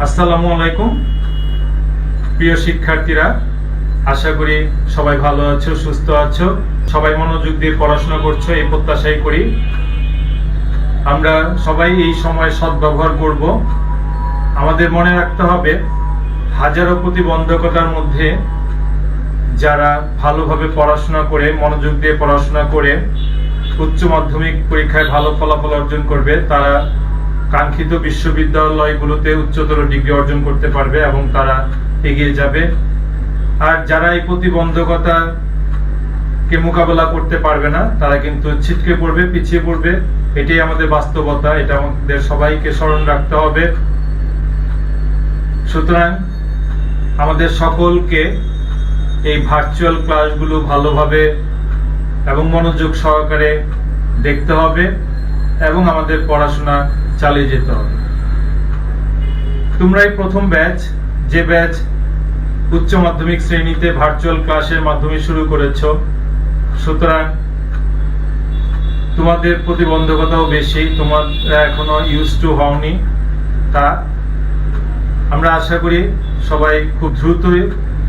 আসসালামু আলাইকুম প্রিয় শিক্ষার্থীরা, আশা করি সবাই ভালো আছো, সুস্থ আছো, সবাই মনোযোগ দিয়ে পড়াশোনা করছো এই প্রত্যাশাই করি। আমরা সবাই এই সময় সদ্ব্যবহার করব। আমাদের মনে রাখতে হবে, হাজারো প্রতিবন্ধকতার মধ্যে যারা ভালোভাবে পড়াশোনা করে, মনোযোগ দিয়ে পড়াশোনা করে উচ্চ মাধ্যমিক পরীক্ষায় ভালো ফলাফল অর্জন করবে, তারা কাঙ্ক্ষিত বিশ্ববিদ্যালয়গুলোতে উচ্চতর ডিগ্রি অর্জন করতে পারবে এবং তারা এগিয়ে যাবে। আর যারা এই প্রতিবন্ধকতাকে মোকাবেলা করতে পারবে না, তারা কিন্তু ছিটকে পড়বে, পিছিয়ে পড়বে। এটাই আমাদের বাস্তবতা, এটা আমাদের সবাইকে স্মরণ রাখতে হবে। সুতরাং আমাদের সকলকে এই ভার্চুয়াল ক্লাসগুলো ভালোভাবে এবং মনোযোগ সহকারে দেখতে হবে এবং আমাদের পড়াশোনা চালিয়ে যেতে হবে। তোমরাই প্রথম ব্যাচ, যে ব্যাচ উচ্চ মাধ্যমিক শ্রেণীতে ভার্চুয়াল ক্লাসের মাধ্যমে শুরু করেছ। সুতরাং তোমাদের প্রতিবন্ধকতাও বেশি, তোমরা এখনো ইউজ টু হওনি। তা আমরা আশা করি সবাই খুব দ্রুতই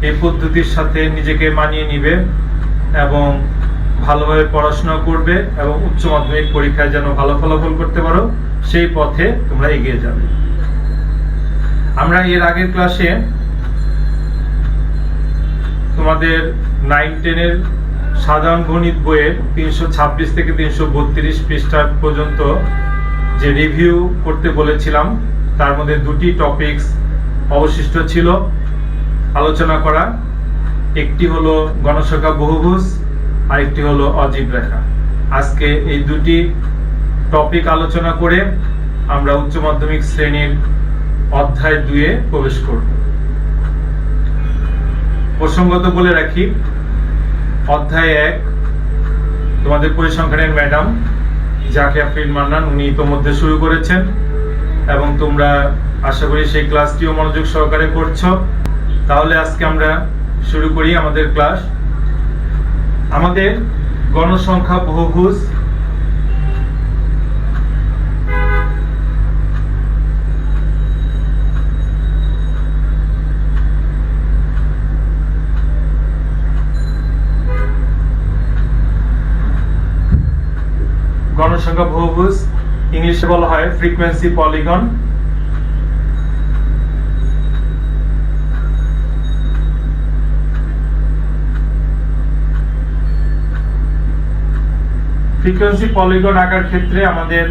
এই পদ্ধতির সাথে নিজেকে মানিয়ে নিবে এবং ভালোভাবে পড়াশোনা করবে এবং উচ্চ মাধ্যমিক পরীক্ষায় যেন ভালো ফলাফল করতে পারো, সেই পথে তোমরা এগিয়ে যাবে। আমরা এর আগের ক্লাসে তোমাদের 9-10 সাধারণ গণিত বইয়ের 326 থেকে 332 পৃষ্ঠা পর্যন্ত যে রিভিউ করতে বলেছিলাম, তার মধ্যে দুটি টপিকস অবশিষ্ট ছিল আলোচনা করা। একটি হলো গণসংখ্যা বহুভুজ, আরেকটি হলো অজীব রেখা। আজকে এই দুটি টপিক আলোচনা করে আমরা উচ্চ মাধ্যমিক শ্রেণীর অধ্যায় 2-এ প্রবেশ করব। প্রসঙ্গত বলে রাখি, অধ্যায় 1 তোমাদের পরিসংখ্যানের ম্যাডাম জাকিয়া আফরিন মান্নান, উনি ইতোমধ্যে শুরু করেছেন এবং তোমরা আশা করি সেই ক্লাসটিও মনোযোগ সহকারে করছো। তাহলে আজকে আমরা শুরু করি আমাদের ক্লাস। আমাদের গণসংখ্যা বহুভুজ ইংলিশে বলা হয় ফ্রিকোয়েন্সি পলিগন। ফ্রিকোয়েন্সি পলিগন আঁকার ক্ষেত্রে আমাদের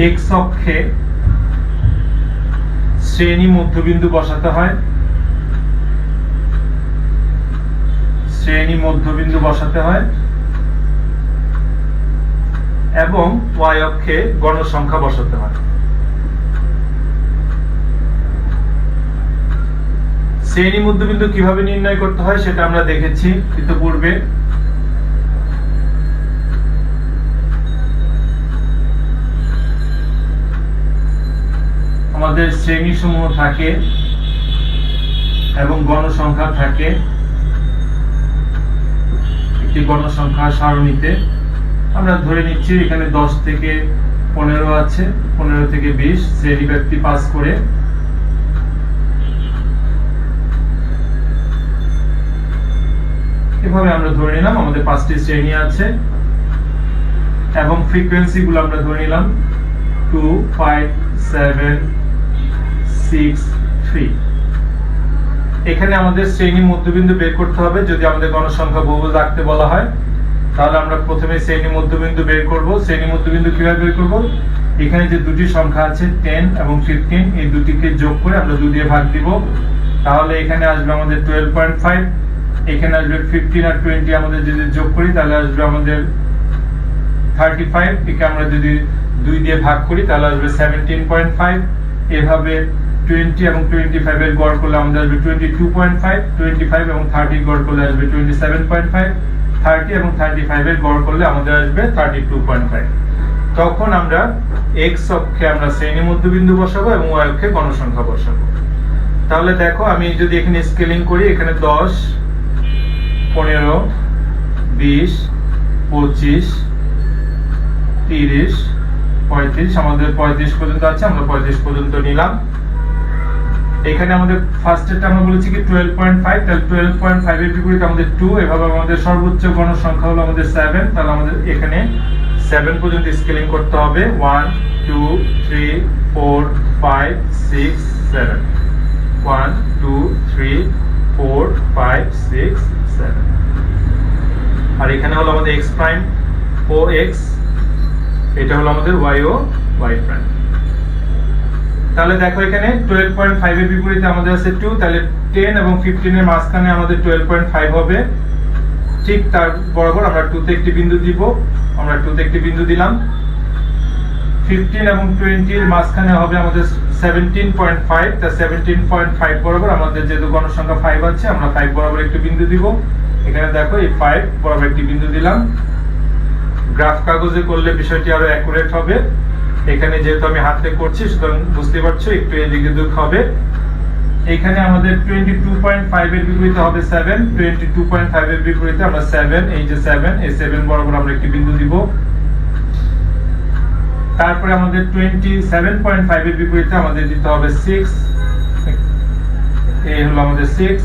এক্স অক্ষে শ্রেণী মধ্যবিন্দু বসাতে হয়, এবং ওয়াই অক্ষে গণসংখ্যা বসাতে হয়। শ্রেণী মধ্যবিন্দু কিভাবে নির্ণয় করতে হয় সেটা আমরা দেখেছি ইতিপূর্বে। আমাদের শ্রেণী সমূহ থাকে এবং গণসংখ্যা থাকে একটি গণসংখ্যা সারণীতে। আমরা ধরে নিচ্ছি এখানে 10 থেকে 15 আছে, 15 থেকে 20 শ্রেণী ব্যক্তি পাস করে। এভাবে আমরা ধরে নিলাম আমাদের 5টি শ্রেণী আছে এবং ফ্রিকোয়েন্সি গুলো আমরা ধরে নিলাম 2, 5, 7, 6, 3। এখানে আমাদের শ্রেণী মধ্যবিন্দু বের করতে হবে। যদি আমাদের গণসংখ্যা বহুভুজ আঁকতে বলা হয়, তাহলে আমরা প্রথমে শ্রেণী মধ্যবিন্দু বের করব। শ্রেণী মধ্যবিন্দু কিভাবে বের করব? এখানে যে দুটি সংখ্যা আছে 10 এবং 15, এই দুটিকে যোগ করে আমরা 2 দিয়ে ভাগ দিব। তাহলে এখানে আসবে আমাদের 12.5, এখানে আসবে 15 আর 20 আমাদের যদি যোগ করি তাহলে আসবে আমাদের 35। একে আমরা যদি 2 দিয়ে ভাগ করি তাহলে আসবে 17.5। এভাবে 20 এবং 25 এর গড় করলে আমাদের আসবে 22.5, 25 এবং 30 গড় করলে আসবে 27.5, 30 এবং 35 এর গড় করলে আমাদের আসবে 32.5। তখন আমরা এক্স অক্ষে আমরা শ্রেণী মধ্যবিন্দু বসাবো এবং ওয়াই অক্ষে গণসংখ্যা বসাবো। তাহলে দেখো, আমি যদি এখানে স্কেলিং করি, এখানে 10, 15, 20, 25, 30, 35, আমাদের 35 পর্যন্ত আছে, আমরা 35 পর্যন্ত নিলাম। এখানে আমাদের ফার্স্টেরটা আমরা বলেছি কি 12.5, তাহলে 12.5 এর বিপরীতে আমাদের 2, এভাবে আমাদের সর্বোচ্চ গণ সংখ্যা হলো আমাদের 7, তাহলে আমাদের এখানে 7 পর্যন্ত স্কেলিং করতে হবে। 1 2 3 4 5 6 7, 1 2 3 4 5 6 7। আর এখানে হলো আমাদের x প্রাইম ও x, এটা হলো আমাদের y ও y প্রাইম। তাহলে দেখো এখানে 12.5 এর বিপরীতে আমাদের আছে 2, তাহলে 10 এবং 15 এর মাঝখানে আমাদের 12.5 হবে। ঠিক তার বরাবর আমরা 2 তে একটি বিন্দু দিব, আমরা 2 তে একটি বিন্দু দিলাম। 15 এবং 20 এর মাঝখানে হবে আমাদের 17.5, তা 17.5 বরাবর আমাদের যেহেতু গণসংখ্যা 5 আছে, আমরা 5 বরাবর একটি বিন্দু দিব। এখানে দেখো এই 5 বরাবর একটি বিন্দু দিলাম। গ্রাফ কাগজে করলে বিষয়টি আরো অ্যাকুরেট হবে, এখানে যেহেতু আমি হাতে করছি সুতরাং বুঝতে পারছো একটু এদিকে দুঃখ হবে। এখানে আমাদের 22.5 এর বিপরীতে হবে 7, 22.5 এর বিপরীতে আমরা 7, এই যে 7, এই 7 বরাবর আমরা একটি বিন্দু দিব। তারপরে আমাদের 27.5 এর বিপরীতে আমাদের দিতে হবে 6, এই হলো আমাদের 6।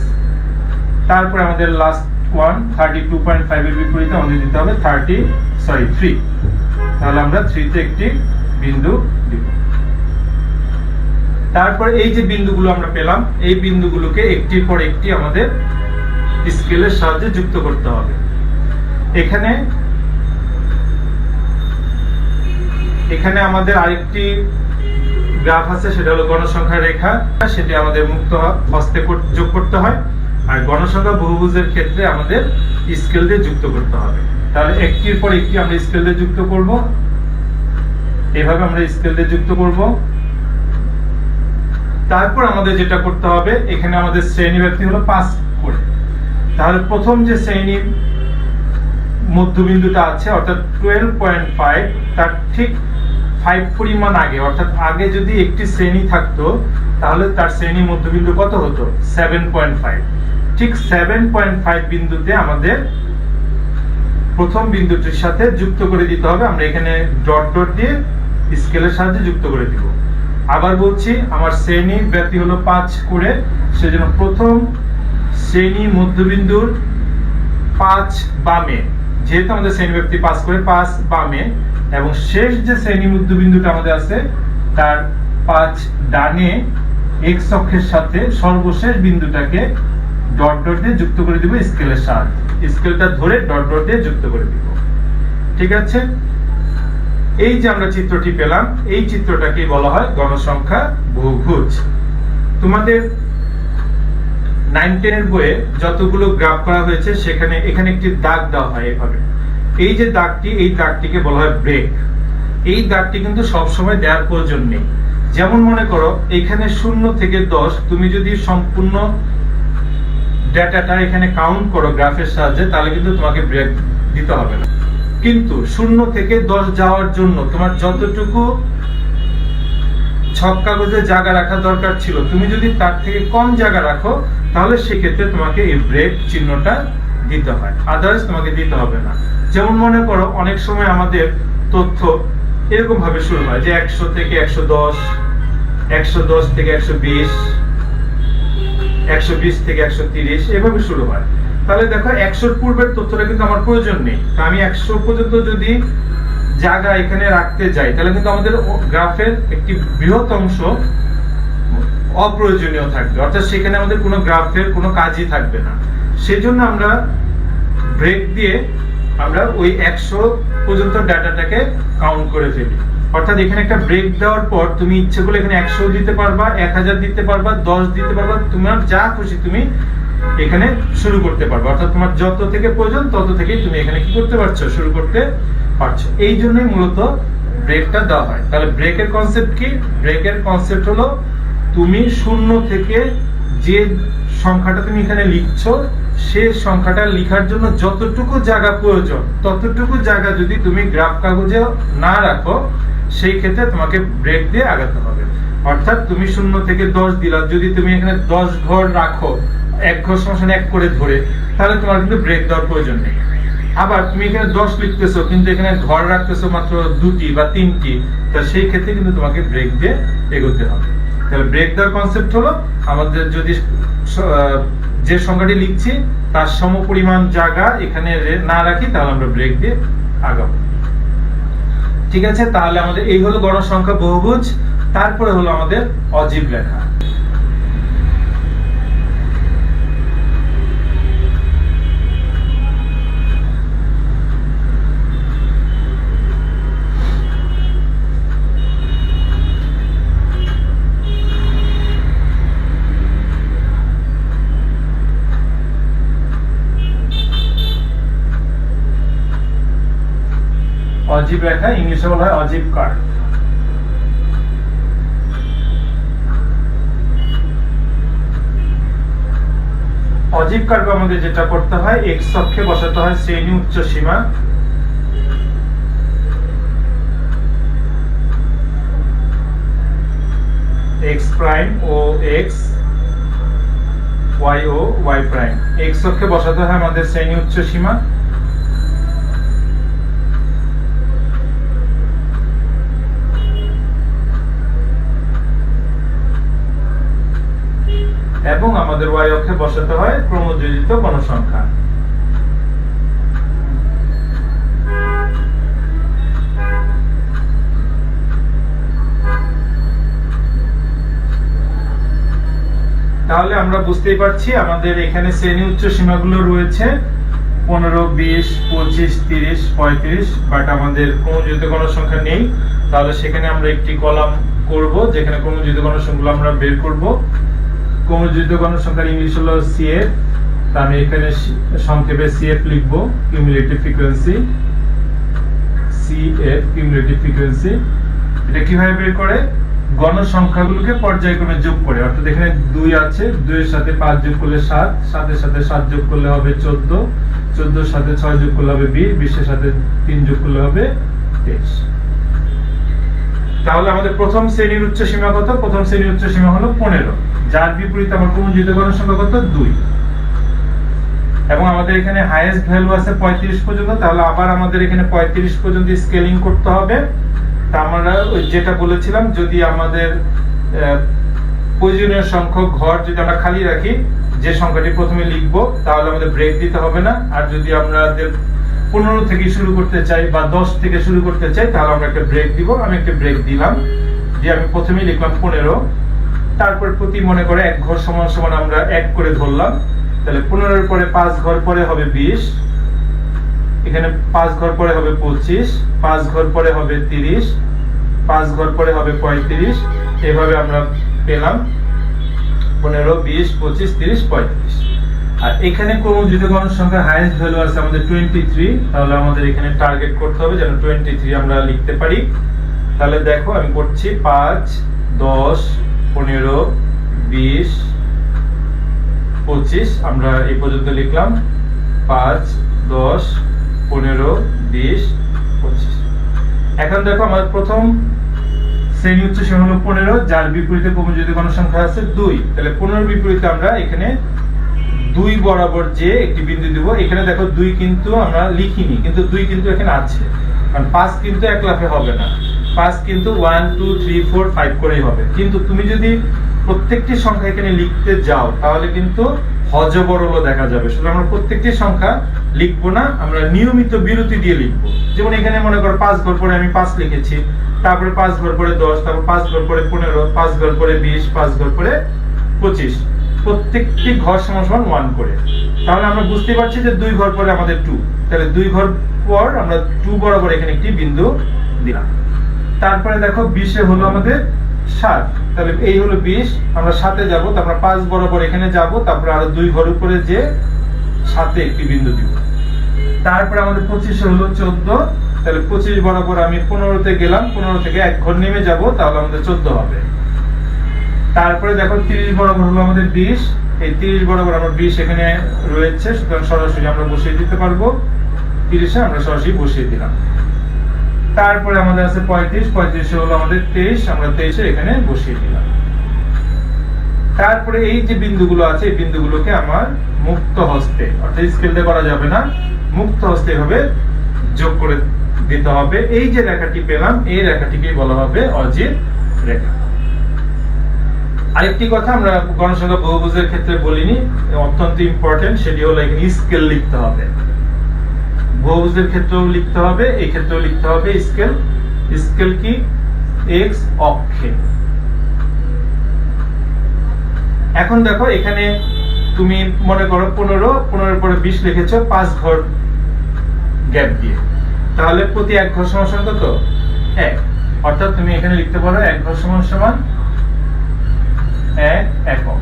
তারপরে আমাদের লাস্ট ওয়ান 32.5 এর বিপরীতে আমাদের দিতে হবে 3, তাহলে আমরা 3 তে একটি বিন্দু দিব। তারপর এই যে বিন্দুগুলো আমরা পেলাম, এই বিন্দুগুলোকে একটির পর একটি আমাদের স্কেলের সাহায্যে যুক্ত করতে হবে। এখানে আমাদের আরেকটি গ্রাফ আছে, সেটা হলো গণসংখ্যা রেখা, সেটি আমাদের মুক্ত হস্তে যোগ করতে হয়। আর গণসংখ্যা বহুভুজের ক্ষেত্রে আমাদের স্কেল দিয়ে যুক্ত করতে হবে। তাহলে একটির পর একটি আমরা স্কেল দিয়ে যুক্ত করব, এভাবে আমরা স্কেল দিয়ে যুক্ত করব। তারপর আমাদের যেটা করতে হবে, এখানে আমাদের শ্রেণী ব্যাপ্তি হলো 5 করে। তাহলে প্রথম যে শ্রেণী মধ্যবিন্দুটা আছে অর্থাৎ 12.5, তার ঠিক 5 পরিমাণ আগে, অর্থাৎ আগে যদি একটি শ্রেণী থাকতো তাহলে তার শ্রেণী মধ্যবিন্দু কত হতো? 7.5। ঠিক 7.5 বিন্দুতে আমাদের প্রথম বিন্দুটির সাথে যুক্ত করে দিতে হবে। আমরা এখানে ডট ডট দিয়ে স্কেলের সাহায্যে যুক্ত করে দিব। আবার বলছি, আমার শ্রেণী ব্যাপ্তি হলো 5 করে, সেজন্য প্রথম শ্রেণী মধ্যবিন্দুর 5 বামে, যেহেতু আমাদের শ্রেণী ব্যাপ্তি 5 করে, 5 বামে, এবং শেষ যে শ্রেণী মধ্যবিন্দুটা আমাদের আছে তার 5 ডানে x অক্ষের সাথে সর্বশেষ বিন্দুটাকে ডট ডট দিয়ে যুক্ত করে দিব স্কেলের সাহায্যে। স্কেলটা ধরে ডট ডট দিয়ে যুক্ত করে দিব। ঠিক আছে, এই যে আমরা চিত্রটি পেলাম, এই চিত্রটাকে বলা হয় গণসংখ্যা বহুভুজ। তোমাদের 9-10 এর বইয়ে যতগুলো গ্রাফ করা হয়েছে সেখানে এখানে একটি দাগ দেওয়া হয় এভাবে। এই যে দাগটি, এই দাগটিকে বলা হয় ব্রেক। এই দাগটি কিন্তু সব সময় দেওয়ার প্রয়োজন নেই। যেমন মনে করো এখানে 0 থেকে 10, তুমি যদি সম্পূর্ণ ডাটাটা এখানে কাউন্ট করো গ্রাফের সাহায্যে, তাহলে কিন্তু তোমাকে ব্রেক দিতে হবে না। কিন্তু 0 থেকে 10 যাওয়ার জন্য তোমার যতটুকু ছক কাগজে জায়গা রাখা দরকার ছিল, তুমি যদি তার থেকে কম জায়গা রাখো তাহলে সেক্ষেত্রে তোমাকে এই ব্রেক চিহ্নটা দিতে হয়, আদারওয়াইজ তোমাকে দিতে হবে না। যেমন মনে করো অনেক সময় আমাদের তথ্য এরকম ভাবে শুরু হয় যে 100 থেকে 110, 110 থেকে 120, 120 থেকে 130, এভাবে শুরু হয়। তাহলে দেখো 100 পূর্বের তথ্যটা কিন্তু আমার প্রয়োজন নেই। আমি 100 পর্যন্ত যদি জায়গা এখানে রাখতে যাই তাহলে কিন্তু আমাদের গ্রাফের একটি বৃহৎ অংশ অপ্রয়োজনীয় থাকবে, অর্থাৎ সেখানে আমাদের কোনো গ্রাফের কোনো কাজই থাকবে না। সেজন্য আমরা ব্রেক দিয়ে আমরা ওই 100 পর্যন্ত ডাটাটাকে কাউন্ট করে ফেলি। অর্থাৎ এখানে একটা ব্রেক দেওয়ার পর তুমি ইচ্ছে করলে এখানে 100 দিতে পারবা, 1000 দিতে পারবা, 10 দিতে পারবা, তোমার যা খুশি তুমি এখানে শুরু করতে পারবে। অর্থাৎ তোমার যত থেকে প্রয়োজন তত থেকেই তুমি এখানে কি করতে পারছো, শুরু করতে পারছো। এই জন্যই মূলত ব্রেকটা দেওয়া হয়। তাহলে ব্রেকের কনসেপ্ট কি? ব্রেকের কনসেপ্ট হলো তুমি 0 থেকে যে সংখ্যাটা তুমি এখানে লিখছো সেই সংখ্যাটা লেখার জন্য যতটুকু জায়গা প্রয়োজন ততটুকু জায়গা যদি তুমি গ্রাফ কাগজে না রাখো, সেই ক্ষেত্রে তোমাকে ব্রেক দিয়ে আগাতে হবে। অর্থাৎ তুমি 0 থেকে 10 দিলা, যদি তুমি এখানে 10 ঘর রাখো, 1 ঘর সমান 1 করে ধরে, তাহলে তোমার কিন্তু ব্রেক দেওয়ার প্রয়োজন নেই। আবার তুমি এখানে 10 লিখতেছো কিন্তু এখানে ঘর রাখতেছো মাত্র 2টি বা 3টি, তা সেই ক্ষেত্রে কিন্তু তোমাকে ব্রেক দিয়ে এগোতে হবে। তাহলে ব্রেক দেওয়ার কনসেপ্ট হলো আমাদের যদি যে সংখ্যাটি লিখছি তার সমপরিমাণ জায়গা এখানে না রাখি তাহলে আমরা ব্রেক দিয়ে আগাবো। ঠিক আছে, তাহলে আমাদের এই হলো গড় সংখ্যা বহুভুজ। তারপরে হলো আমাদের অজীব রেখা। অজীব রেখা ইংলিশে বলা হয় অজীব কার্ভ। অজীব কার্ভে আমাদের যেটা করতে হয়, এক্স অক্ষে বসাতে হয় শ্রেণী উচ্চ সীমা, এক্স প্রাইম ও এক্স, ওয়াই ও ওয়াই প্রাইম। এক্স অক্ষে বসাতে হয় আমাদের শ্রেণী উচ্চ সীমা, এবং আমাদের ওয়াই অক্ষে বসাতে হয় ক্রমযোজিত গণসংখ্যা। তাহলে আমরা বুঝতেই পারছি আমাদের এখানে শ্রেণী উচ্চ সীমাগুলো রয়েছে 15, 20, 25, 30, 35, বাট আমাদের ক্রমযোজিত গণসংখ্যা নেই। তাহলে সেখানে আমরা একটি কলাম করব যেখানে ক্রমযোজিত গণসংখ্যাগুলো আমরা বের করব। ক্রমযোজিত গণসংখ্যার ইংলিশ হলো সিএফ। আমি এখানে সংক্ষেপে সিএফ লিখব, cumulative frequency. CF cumulative frequency. এটা কিভাবে বের করে? গণসংখ্যাগুলোকে পর্যায়ক্রমে যোগ করে। অর্থাৎ এখানে 2 আছে, 2 এর সাথে 5 যোগ করলে 7, 7 এর সাথে 7 যোগ করলে হবে 14, 14 এর সাথে 6 যোগ করলে হবে 20, 20 এর সাথে 3 যোগ করলে হবে 23। তাহলে আমাদের প্রথম শ্রেণীর উচ্চ সীমা কত? প্রথম শ্রেণীর উচ্চ সীমা হলো 15, যার বিপরীতে আমার ক্রমযোজিত গণসংখ্যা কত? 2। এবং আমাদের এখানে হাইয়েস্ট ভ্যালু আছে 35 পর্যন্ত। তাহলে আবার আমাদের এখানে 35 পর্যন্ত স্কেলিং করতে হবে। তা আমরা যেটা বলেছিলাম, যদি আমাদের প্রয়োজনীয় সংখ্যক ঘর যদি আমরা খালি রাখি, যে সংখ্যাটি প্রথমে লিখবো, তাহলে আমাদের ব্রেক দিতে হবে না। আর যদি আমাদের 15 থেকে শুরু করতে চাই বা 10 থেকে শুরু করতে চাই, তাহলে আমরা একটা ব্রেক দিব। আমি একটা ব্রেক দিলাম, যে আমি প্রথমেই লিখলাম 15। তারপর প্রতি মনে করে এক ঘর সমান সমান আমরা 1 করে ধরলাম। তাহলে 15 এর পরে 5 ঘর পরে হবে 20, এখানে 5 ঘর পরে হবে 25, 5 ঘর পরে হবে 30, 5 ঘর পরে হবে 35। এভাবে আমরা পেলাম 15, 20, 25, 30, 35। আর এখানে ক্রমযোজিত গণসংখ্যার হাইয়েস্ট ভ্যালু আছে আমাদের 23। তাহলে আমাদের এখানে টার্গেট করতে হবে যেন 23 আমরা লিখতে পারি। তাহলে দেখো আমি করছি 5, 10, 15, 20, 25। আমরা এই পর্যন্ত লিখলাম 5, 10, 15, 20, 25। এখন দেখো আমার প্রথম শ্রেণী উচ্চ সীমা হলো 15, যার বিপরীতে ক্রমযোজিত গণসংখ্যা আছে 2। তাহলে 15 বিপরীতে আমরা এখানে 2 বরাবর যে একটি বিন্দু দিব। এখানে দেখো 2 কিন্তু আমরা লিখিনি, কিন্তু 2 কিন্তু এখানে আছে, কারণ 5 কিন্তু এক লাফে হবে না। 5 কিন্তু 1, 2, 3, 4, 5 করেই হবে। কিন্তু তুমি যদি প্রত্যেকটি সংখ্যা এখানে লিখতে যাও, তাহলে কিন্তু হযবরল দেখা যাবে। শুধু আমরা প্রত্যেকটি সংখ্যা লিখবো না, আমরা নিয়মিত বিরতি দিয়ে লিখবো। যেমন এখানে মনে করো 5 ঘর পরে আমি 5 লিখেছি, তারপরে 5 ঘর পরে 10, তারপর 5 ঘর পরে 15, 5 ঘর পরে 20, 5 ঘর পরে 25। প্রত্যেকটি ঘর সমান সমান 1 করে। তাহলে আমরা বুঝতে পারছি যে 2 ঘর পরে আমাদের 2। তাহলে 2 ঘর পর আমরা 2 বরাবর এখানে একটি বিন্দু দিলাম। তারপরে দেখো 20 এ হলো আমাদের 7। তাহলে এই হলো 20, আমরা 7 এ যাব, তারপর 5 বরাবর এখানে যাব, তারপর আরো 2 ঘর উপরে যে 7 এ একটি বিন্দু দিব। তারপরে আমাদের 25 এ হলো 14। তাহলে 25 বরাবর আমি 15 তে গেলাম, 15 থেকে এক ঘর নেমে যাব, তাহলে আমাদের 14 হবে। তারপরে দেখো 30 বরাবর হলো আমাদের 20। এই 30 বরাবর আমরা 20 এখানে রয়েছে, সুতরাং সরাসরি আমরা বসিয়ে দিতে পারবো। 30 এ আমরা সরাসরি বসিয়ে দিলাম। তারপরে আমাদের আছে 35, 35 হলো আমাদের 23, আমরা 23 এখানে বসিয়ে দিলাম। তারপরে এই যে বিন্দুগুলো আছে, এই বিন্দুগুলোকে আমার মুক্ত হস্তে, অর্থাৎ স্কেল দিয়ে করা যাবে না, মুক্ত হস্তে এভাবে যোগ করে দিতে হবে। এই যে রেখাটি পেলাম, এই রেখাটিকে বলা হবে অজীব রেখা। আরেকটি কথা আমরা গণসংখ্যা বহুভুজের ক্ষেত্রে বলিনি, অত্যন্ত ইম্পর্টেন্ট, সেটি হলো এখানে স্কেল লিখতে হবে। বহুভুজের ক্ষেত্রেও লিখতে হবে, এই ক্ষেত্রেও লিখতে হবে স্কেল। স্কেল কি? এক্স অক্ষে। এখন দেখো এখানে তুমি মনে করো 15 পরে 20 লিখেছো 5 ঘর গ্যাপ দিয়ে, তাহলে প্রতি এক ঘর সমান কত? 1। অর্থাৎ তুমি এখানে লিখতে পারো 1 ঘর সমান 1 একক।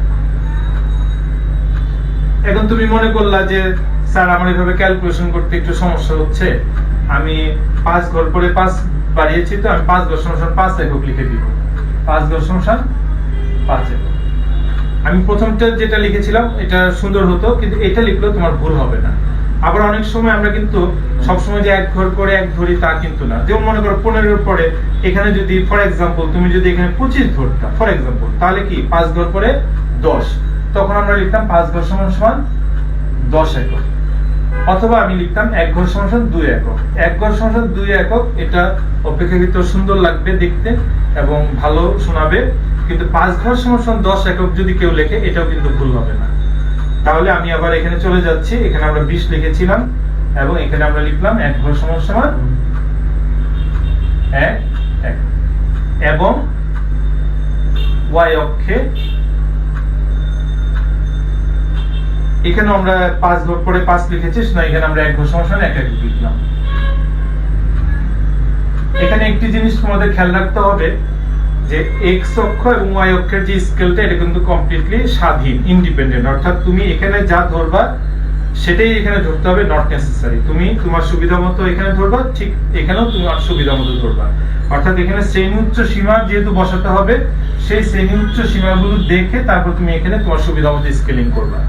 এখন তুমি মনে করলা যে স্যার আমার এইভাবে ক্যালকুলেশন করতে একটু সমস্যা হচ্ছে, আমি 5 ঘর পরে 5 বাড়িয়েছি, তো আমি 5 ঘর সমান 5 একক লিখে দিব। 5 ঘর সমান 5 একক। আমি প্রথমটা যেটা লিখেছিলাম এটা সুন্দর হতো, কিন্তু এটা লিখলেও তোমার ভুল হবে না। আবার অনেক সময় আমরা কিন্তু সবসময় যে 1 ঘর করে 1 ধরি তা কিন্তু না। যেমন মনে করো 15 পরে এখানে যদি ফর এক্সাম্পল তুমি যদি এখানে 25 ধরতা ফর এক্সাম্পল, তাহলে কি 5 ঘর পরে 10, তখন আমরা লিখতাম 5 ঘর সমান 10 একক। অথবা আমি লিখতাম 1 ঘর সমান 2 একক। 1 ঘর সমান 2 একক, এটা অপেক্ষাকৃত সুন্দর লাগবে দেখতে এবং ভালো শোনাবে। কিন্তু 5 ঘর সমান 10 একক যদি কেউ লেখে, এটাও কিন্তু ভুল হবে না। তাহলে আমি আবার এখানে চলে যাচ্ছি, এখানে আমরা 20 লিখেছিলাম এবং এখানে আমরা লিখলাম 1 ঘর সমান 1 একক। এবং y অক্ষে এখানে আমরা 5 ঘর পরে 5 লিখেছি, না এখানে আমরা 1 ঘর সমান 1 একক লিখলাম। এখানে একটি জিনিস তোমাদের খেয়াল রাখতে হবে যে x অক্ষ এবং y অক্ষের যে স্কেলটা, এটা কিন্তু কমপ্লিটলি স্বাধীন, ইন্ডিপেন্ডেন্ট। অর্থাৎ তুমি এখানে যা ধরবা সেটাই এখানে ধরতে হবে, নট নেসেসারি। তুমি তোমার সুবিধা মতো এখানে ধরবা, ঠিক এখানেও তোমার সুবিধা মতো ধরবা। অর্থাৎ এখানে শ্রেণী উচ্চ সীমা যেহেতু বসাতে হবে, সেই শ্রেণী উচ্চ সীমাগুলো দেখে তারপর তুমি এখানে তোমার সুবিধা মতো স্কেলিং করবা।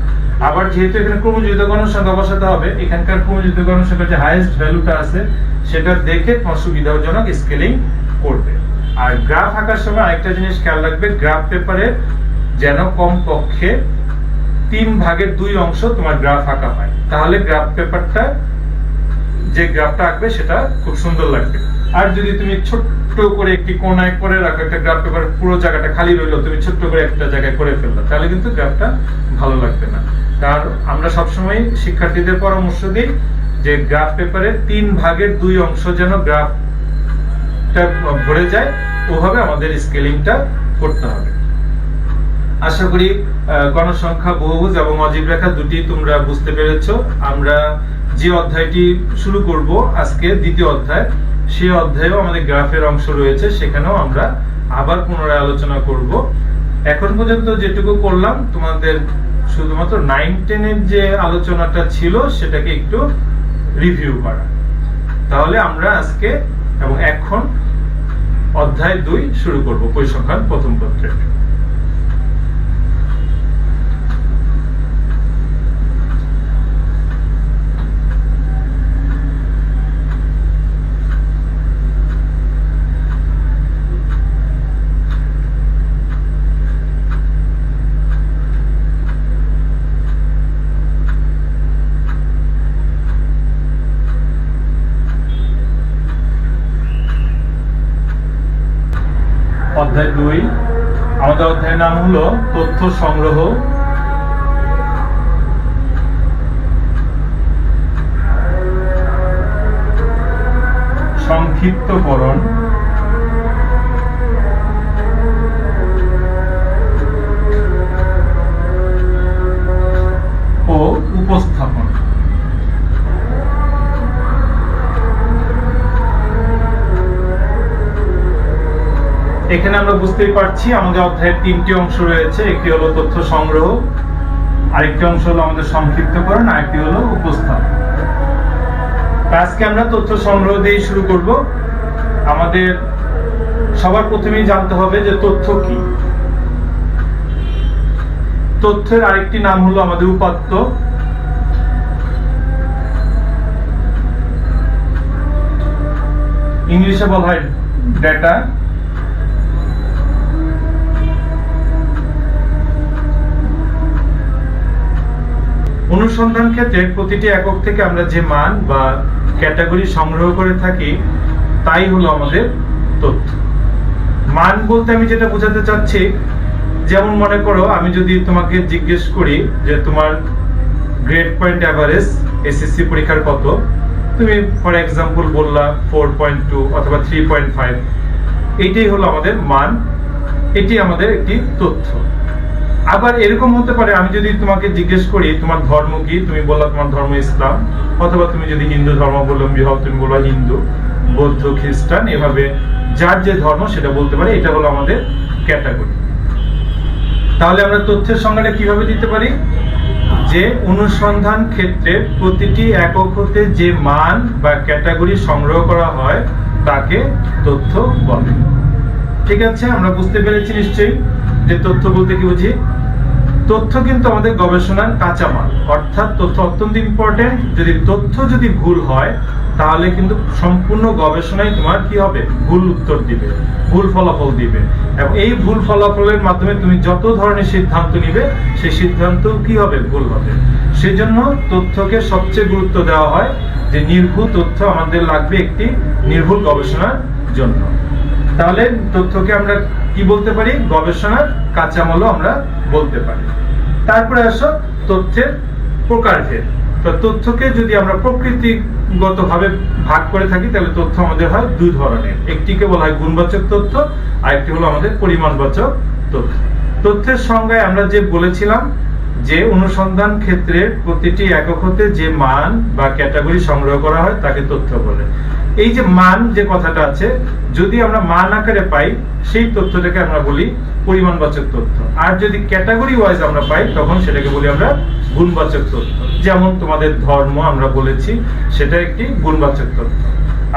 আবার যেহেতু এখানে ক্রমযুক্ত গণসংখ্যা বসাতে হবে, এখানকার ক্রমযুক্ত গণসংখ্যার যে হাইয়েস্ট ভ্যালুটা আছে সেটা দেখে তোমার সুবিধাজনক স্কেলিং করবে। আর গ্রাফ আঁকার সময় আরেকটা জিনিস খেয়াল রাখবে, গ্রাফ পেপারে যেন কমপক্ষে 3 ভাগের 2 অংশ তোমার গ্রাফ আঁকা হয়, তাহলে গ্রাফ পেপারটা যে গ্রাফটা আঁকবে সেটা খুব সুন্দর লাগবে। আর যদি তুমি ছোট্ট করে একটি কোণায় করে রাখো, একটা গ্রাফ পেপার পুরো জায়গাটা খালি রইলো, তুমি ছোট্ট করে একটা জায়গায় করে ফেললে, তাহলে কিন্তু গ্রাফটা ভালো লাগবে না। কারণ আমরা সবসময় শিক্ষার্থীদের পরামর্শ দিই যে গ্রাফ পেপারে 3 ভাগের 2 অংশ যেন গ্রাফটা ভরে যায়, ওভাবে আমাদের স্কেলিংটা করতে হবে। আশা করি গণসংখ্যা, বহুভুজ এবং অজীব রেখা দুটি তোমরা বুঝতে পেরেছো। আমরা যে অধ্যায়টি শুরু করব আজকে, দ্বিতীয় অধ্যায়, সেই অধ্যায়েও আমাদের গ্রাফের অংশ রয়েছে, সেখানেও আমরা আবার পুনরায় আলোচনা করব। এখন পর্যন্ত যেটুকু করলাম তোমাদের শুধুমাত্র 9-10 এর যে আলোচনাটা ছিল সেটাকে একটু রিভিউ করা। তাহলে আমরা আজকে এবং এখন অধ্যায় 2 শুরু করব, পরিসংখ্যান প্রথম পত্রের। অধ্যায় 2, আমাদের অধ্যায়ের নাম হলো তথ্য সংগ্রহ। সংক্ষিপ্তকরণ ও উপস্থাপন। এখানে আমরা বুঝতেই পারছি আমাদের অধ্যায়ের 3টি অংশ রয়েছে, একটি হলো তথ্য সংগ্রহ, আরেকটি অংশ হলো আমাদের সংক্ষিপ্তকরণ, আরেকটি হলো উপস্থাপন। আজকে আমরা তথ্য সংগ্রহ দিয়ে শুরু করব। আমাদের সবার প্রথমেই জানতে হবে যে তথ্য কি। তথ্যের আরেকটি নাম হলো আমাদের উপাত্ত। ইংলিশে বলা হয় ডেটা। অনুসন্ধান ক্ষেত্রে প্রতিটি একক থেকে আমরা যে মান বা ক্যাটাগরি সংগ্রহ করে থাকি তাই হলো আমাদের তথ্য। মান বলতে আমি যেটা বোঝাতে চাচ্ছি যেমন মনে করো আমি যদি তোমাকে জিজ্ঞেস করি যে তোমার গ্রেড পয়েন্ট এভারেজ এসএসসি পরীক্ষার কত, তুমি ফর এক্সাম্পল বললা 4.2 অথবা 3.5, এইটাই হলো আমাদের মান, এটি আমাদের একটি তথ্য। আবার এরকম হতে পারে আমি যদি তোমাকে জিজ্ঞেস করি তোমার ধর্ম কি, তুমি বললা তোমার ধর্ম ইসলাম, অথবা তুমি যদি হিন্দু ধর্মাবলম্বী হও তুমি বললা হিন্দু, বৌদ্ধ, খ্রিস্টান, এভাবে যার যে ধর্ম সেটা বলতে পারে। এটা হলো আমাদের ক্যাটাগরি। তাহলে আমরা তথ্যের সংজ্ঞাটা কিভাবে দিতে পারি? যে অনুসন্ধান ক্ষেত্রে প্রতিটি একক হতে যে মান বা ক্যাটাগরি সংগ্রহ করা হয় তাকে তথ্য বলে। ঠিক আছে, আমরা বুঝতে পেরেছি নিশ্চয়ই যে তথ্য বলতে কি বুঝি। তথ্য কিন্তু আমাদের গবেষণার কাঁচামাল, অর্থাৎ তথ্য অত্যন্ত ইম্পর্টেন্ট। যদি ভুল হয় তাহলে কিন্তু সম্পূর্ণ গবেষণায় তোমার কি হবে, ভুল উত্তর দিবে, ভুল ফলাফল দিবে, এবং এই ভুল ফলাফলের মাধ্যমে তুমি যত ধরনের সিদ্ধান্ত নিবে সেই সিদ্ধান্ত কি হবে, ভুল হবে। সেজন্য তথ্যকে সবচেয়ে গুরুত্ব দেওয়া হয় যে নির্ভুল তথ্য আমাদের লাগবে একটি নির্ভুল গবেষণার জন্য। তাহলে তথ্যকে আমরা কি বলতে পারি, গবেষণার কাঁচামালও আমরা বলতে পারি। তারপরে আসো তথ্যের প্রকারভেদ। তো তথ্যকে যদি আমরা প্রকৃতিগতভাবে ভাগ করে থাকি তাহলে তথ্য আমাদের হয় দুই ধরনের, একটিকে বলা হয় গুণবাচক তথ্য, আর একটি হলো আমাদের পরিমাণবাচক তথ্য। তথ্যের সংজ্ঞায় আমরা যে বলেছিলাম যে অনুসন্ধান ক্ষেত্রে প্রতিটি একক হতে যে মান বা ক্যাটাগরি সংগ্রহ করা হয় তাকে তথ্য বলে। এই যে মান যে কথাটা আছে, যদি আমরা মান আকারে পাই সেই তথ্যটাকে আমরা বলি পরিমাণবাচক তথ্য, আর যদি ক্যাটাগরি ওয়াইজ আমরা পাই তখন সেটাকে বলি আমরা গুণবাচক তথ্য। যেমন তোমাদের ধর্ম আমরা বলেছি, সেটা একটি গুণবাচক তথ্য।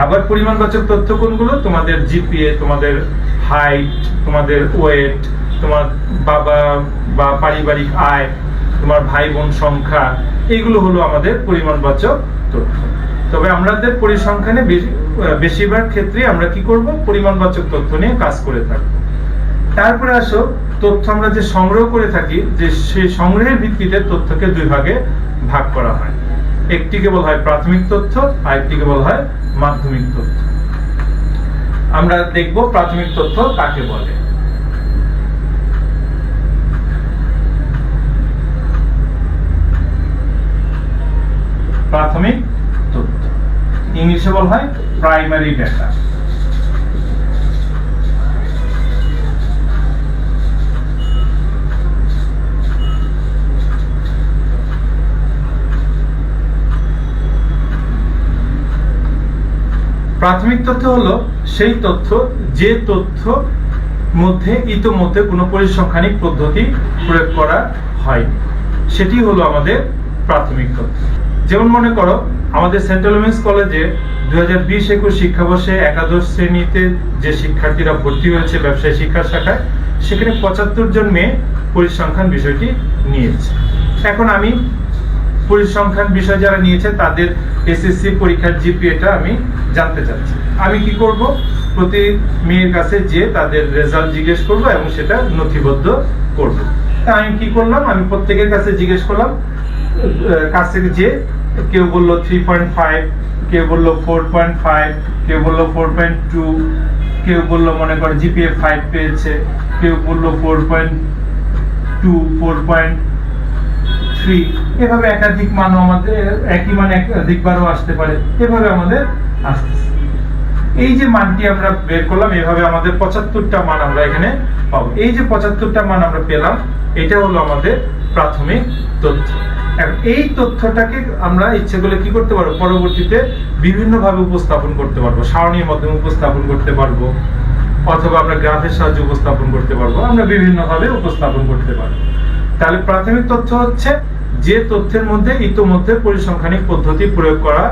আবার পরিমাণবাচক তথ্য কোনগুলো, তোমাদের জিপিএ, তোমাদের হাইট, তোমাদের ওয়েট, তোমার বাবা বা পারিবারিক আয়, তোমার ভাই বোন সংখ্যা, এইগুলো হলো আমাদের পরিমাণবাচক তথ্য। তবে আমাদের পরিসংখ্যানে বেশিরভাগ ক্ষেত্রে আমরা কি করব, পরিমাণবাচক তথ্য নিয়ে কাজ করে থাকব। তারপরে আসো তথ্য আমরা যে সংগ্রহ করে থাকি, যে সেই সংগ্রহের ভিত্তিতে তথ্যকে দুই ভাগে ভাগ করা হয়। একটিকে বলা হয় প্রাথমিক তথ্য, আর একটিকে বলা হয় মাধ্যমিক তথ্য। আমরা দেখব প্রাথমিক তথ্য কাকে বলে। প্রাথমিক তথ্য ইংলিশে বলা হয় প্রাইমারি ডেটা। প্রাথমিক তথ্য হলো সেই তথ্য যে তথ্য মধ্যে ইতোমধ্যে কোনো পরিসংখ্যানিক পদ্ধতি প্রয়োগ করা হয়নি, সেটি হলো আমাদের প্রাথমিক তথ্য। যেমন মনে করো আমাদের সেন্ট্রাল উইমেন্স কলেজে 2020-21 শিক্ষাবর্ষে একাদশ শ্রেণীতে যে শিক্ষার্থীরা ভর্তি হয়েছে ব্যবসায় শিক্ষা শাখায়, সেখানে 75 জন মেয়ে পরিসংখ্যান বিষয়টি নিয়েছে। এখন আমি পরিসংখ্যান বিষয় যারা নিয়েছে তাদের এসএসসি পরীক্ষার জিপিএটা আমি জানতে চাচ্ছি। আমি কি করব, প্রতি মেয়ের কাছে যে তাদের রেজাল্ট জিজ্ঞেস করব এবং সেটা নথিবদ্ধ করব। তা আমি কি করলাম, আমি প্রত্যেকের কাছে জিজ্ঞেস করলাম, কাছে যে কেউ বলল 3.5, কেউ বলল 4.5, কেউ বলল 4.2, কেউ বলল মনে করে জিপিএ 5 পেয়েছে, কেউ বলল 4.2, 4.3, এভাবে একাধিক মানও আমাদের একই মান একাধিকবারও আসতে পারে, এভাবে আমাদের আসতেছে। এই যে মানটি আমরা বের করলাম, এভাবে আমাদের 75টা মান আমরা এখানে পাবো। এই যে 75টা মান আমরা পেলাম, এটা হলো আমাদের প্রাথমিক তথ্য। এই তথ্যটাকে আমরা ইচ্ছে করলে কি করতে পারবো, পরবর্তীতে বিভিন্ন ভাবে উপস্থাপন করতে পারবো, সারণীর মাধ্যমে উপস্থাপন করতে পারবো, অথবা আমরা গ্রাফের সাহায্যে উপস্থাপন করতে পারবো, আমরা বিভিন্ন ভাবে উপস্থাপন করতে পারবো। তাহলে প্রাথমিক তথ্য হচ্ছে যে তথ্যের মধ্যে ইতোমধ্যে পরিসংখ্যানিক পদ্ধতি প্রয়োগ করা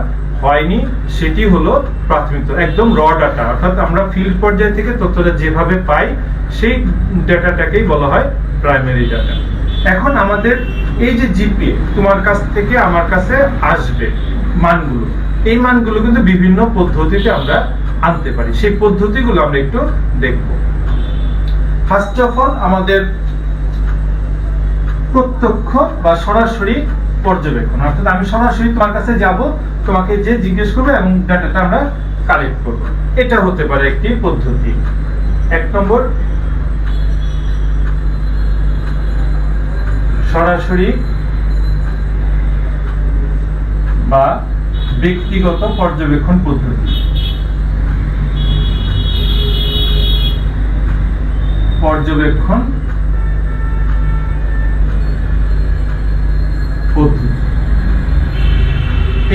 হয়নি, সেটি হলো প্রাথমিক তথ্য, একদম র ডাটা, অর্থাৎ আমরা ফিল্ড পর্যায় থেকে তথ্যটা যেভাবে পাই সেই ডাটাটাকেই বলা হয় প্রাইমারি ডাটা। এখন আমাদের এই যে জিপিএ তোমার কাছ থেকে আমার কাছে আসবে মানগুলো, এই মানগুলো কিন্তু বিভিন্ন পদ্ধতিতে আমরা আনতে পারি, সেই পদ্ধতিগুলো আমরা একটু দেখব। ফার্স্ট অফ অল আমাদের প্রত্যক্ষ বা সরাসরি পর্যবেক্ষণ, অর্থাৎ আমি সরাসরি তোমার কাছে যাব, তোমাকে যে জিজ্ঞেস করবো এবং ডাটাটা আমরা কালেক্ট করবো, এটা হতে পারে একটি পদ্ধতি। 1 নম্বর। সরাসরি বা ব্যক্তিগত পর্যবেক্ষণ পদ্ধতি। পর্যবেক্ষণ পদ্ধতি।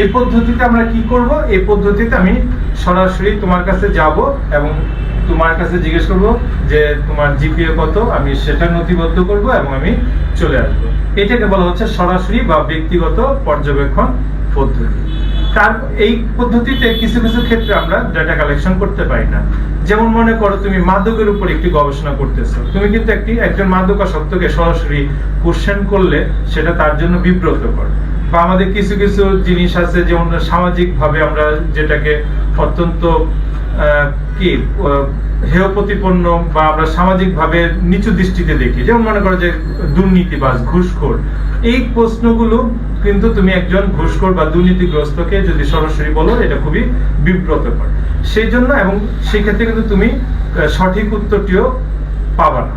এই পদ্ধতিতে আমরা কি করব? এই পদ্ধতিতে আমি সরাসরি তোমার কাছে যাব এবং তোমার কাছে জিজ্ঞেস করব যে তোমার জিপিএ কত, আমি সেটা নথিবদ্ধ করব এবং আমি চলে আসব। এটাকে বলা হচ্ছে সরাসরি বা ব্যক্তিগত পর্যবেক্ষণ পদ্ধতি। তার এই পদ্ধতিতে কিছু কিছু ক্ষেত্রে আমরা ডাটা কালেকশন করতে পারি না। যেমন মনে করো তুমি মাদকের উপর একটি গবেষণা করতেছো, তুমি কিন্তু একজন মাদকাসক্তকে সরাসরি কোশ্চেন করলে সেটা তার জন্য বিব্রতকর। বা আমাদের কিছু কিছু জিনিস আছে যেমন সামাজিক ভাবে আমরা যেটাকে অত্যন্ত হেয় প্রতিপন্ন বা আমরা সামাজিক ভাবে নিচু দৃষ্টিতে দেখি, যেমন মনে করো যে দুর্নীতিবাজ, ঘুষখোর, এই প্রশ্নগুলো কিন্তু তুমি একজন ঘুষখোর বা দুর্নীতিগ্রস্তকে যদি সরাসরি বলো এটা খুবই বিব্রতকর। সেই জন্য এবং সেই ক্ষেত্রে কিন্তু তুমি সঠিক উত্তরটিও পাবা না।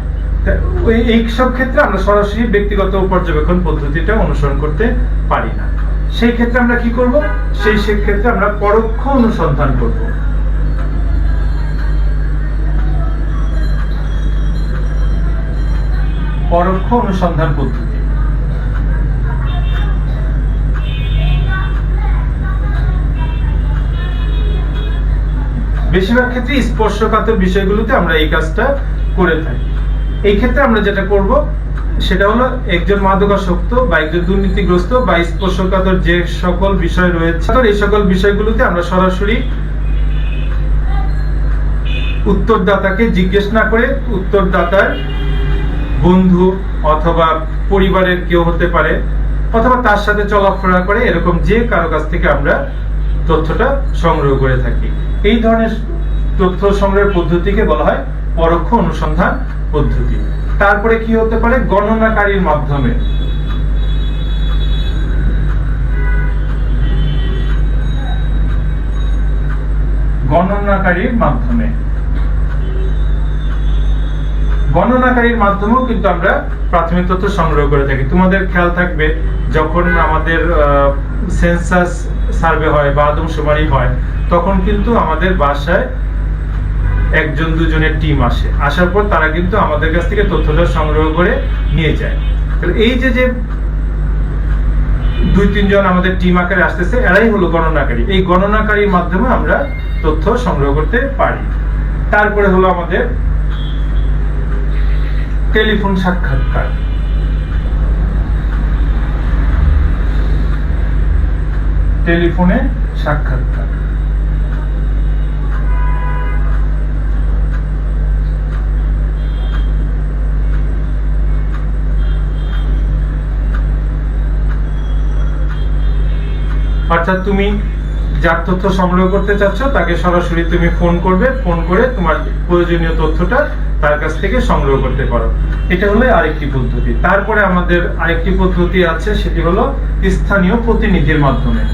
এই সব ক্ষেত্রে আমরা সরাসরি ব্যক্তিগত পর্যবেক্ষণ পদ্ধতিটা অনুসরণ করতে পারি না। সেই ক্ষেত্রে আমরা কি করব? সেই ক্ষেত্রে আমরা পরোক্ষ অনুসন্ধান করব। পরোক্ষ অনুসন্ধান পদ্ধতি। বেশিরভাগ ক্ষেত্রে স্পর্শকাতর বিষয়গুলোতে আমরা এই কাজটা করে থাকি। এই ক্ষেত্রে আমরা যেটা করব সেটা হলো একজন মাদকাসক্ত বা একজন দুর্নীতিগ্রস্ত বা স্পর্শকাতর যে সকল বিষয় রয়েছে এই সকল বিষয়গুলোতে আমরা সরাসরি উত্তরদাতাকে জিজ্ঞেস না করে উত্তরদাতার বন্ধু অথবা পরিবারের কেউ হতে পারে অথবা তার সাথে চলাফেরা করে এরকম যে কারো কাছ থেকে আমরা তথ্যটা সংগ্রহ করে থাকি। এই ধরনের তথ্য সংগ্রহের পদ্ধতিকে বলা হয় পরোক্ষ অনুসন্ধান পদ্ধতি। তারপরে কি হতে পারে? গণনাকারীর মাধ্যমে। গণনাকারীর মাধ্যমে গণনাকারীর মাধ্যমেও কিন্তু আমরা প্রাথমিক তথ্য সংগ্রহ করে থাকি। তোমাদের খেয়াল থাকবে যখন আমাদের সেন্সাস সার্ভে হয় বা আদমশুমারি হয় তখন কিন্তু আমাদের বাসায় একজন দুজনের টিম আসে, আসার পর তারা কিন্তু আমাদের কাছ থেকে তথ্যটা সংগ্রহ করে নিয়ে যায়। এই যে দুই তিনজন আমাদের টিম আকারে আসতেছে এরাই হলো গণনাকারী। এই গণনাকারীর মাধ্যমে আমরা তথ্য সংগ্রহ করতে পারি। তারপরে হলো আমাদের টেলিফোন সাক্ষাৎকার। টেলিফোনে সাক্ষাৎকার। অর্থাৎ তুমি যার তথ্য সংগ্রহ করতে চাচ্ছ তাকে সরাসরি তুমি ফোন করবে, ফোন করে তোমার প্রয়োজনীয় তথ্যটা তার কাছ থেকে সংগ্রহ করতে পারো। এটা হলো আরেকটি পদ্ধতি। তারপরে আমাদের আরেকটি পদ্ধতি আছে, সেটি হলো স্থানীয় প্রতিনিধির মাধ্যমে।